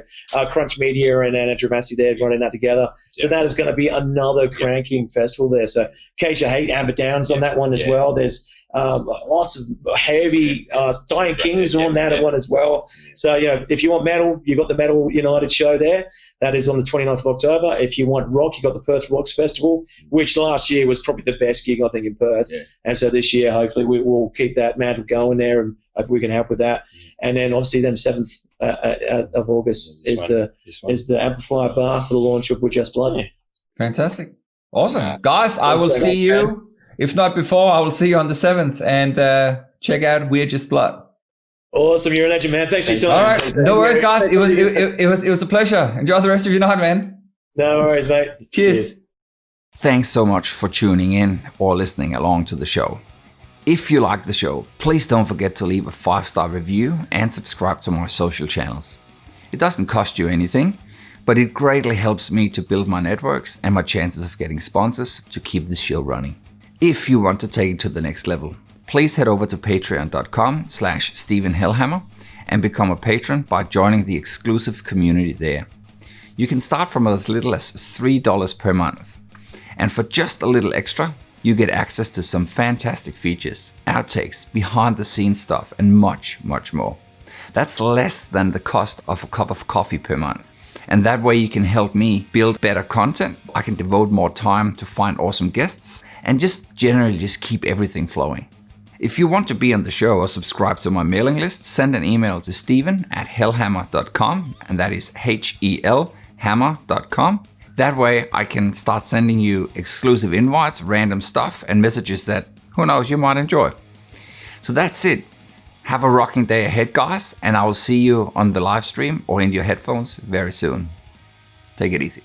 Crunch Media and Andrew Massey there running that together. So that is going to be another cranking festival there. So Cage of Hate, Amber Downs on that one as well. There's lots of heavy Dying Kings on that one as well. So, if you want metal, you've got the Metal United show there. That is on the 29th of October. If you want rock, you've got the Perth Rocks Festival, which last year was probably the best gig, I think, in Perth. Yeah. And so this year, hopefully, we'll keep that mantle going there, and if we can help with that. And then, obviously, then 7th of August is the Amplifier Bar for the launch of We're Just Blood. Yeah. Fantastic. Awesome. Guys, I will see you. If not before, I will see you on the 7th, and check out We're Just Blood. Awesome, you're a legend, man. Thanks for your time. All right, no worries, guys. It was a pleasure. Enjoy the rest of your night, man. No worries, mate. Cheers. Thanks so much for tuning in or listening along to the show. If you like the show, please don't forget to leave a 5-star review and subscribe to my social channels. It doesn't cost you anything, but it greatly helps me to build my networks and my chances of getting sponsors to keep this show running. If you want to take it to the next level, please head over to patreon.com/Stephen Helhammer and become a patron by joining the exclusive community there. You can start from as little as $3 per month. And for just a little extra, you get access to some fantastic features, outtakes, behind the scenes stuff, and much, much more. That's less than the cost of a cup of coffee per month. And that way you can help me build better content. I can devote more time to find awesome guests and just generally just keep everything flowing. If you want to be on the show or subscribe to my mailing list, send an email to steven@helhammer.com, and that is HELhammer.com. That way I can start sending you exclusive invites, random stuff, and messages that, who knows, you might enjoy. So that's it. Have a rocking day ahead, guys, and I will see you on the live stream or in your headphones very soon. Take it easy.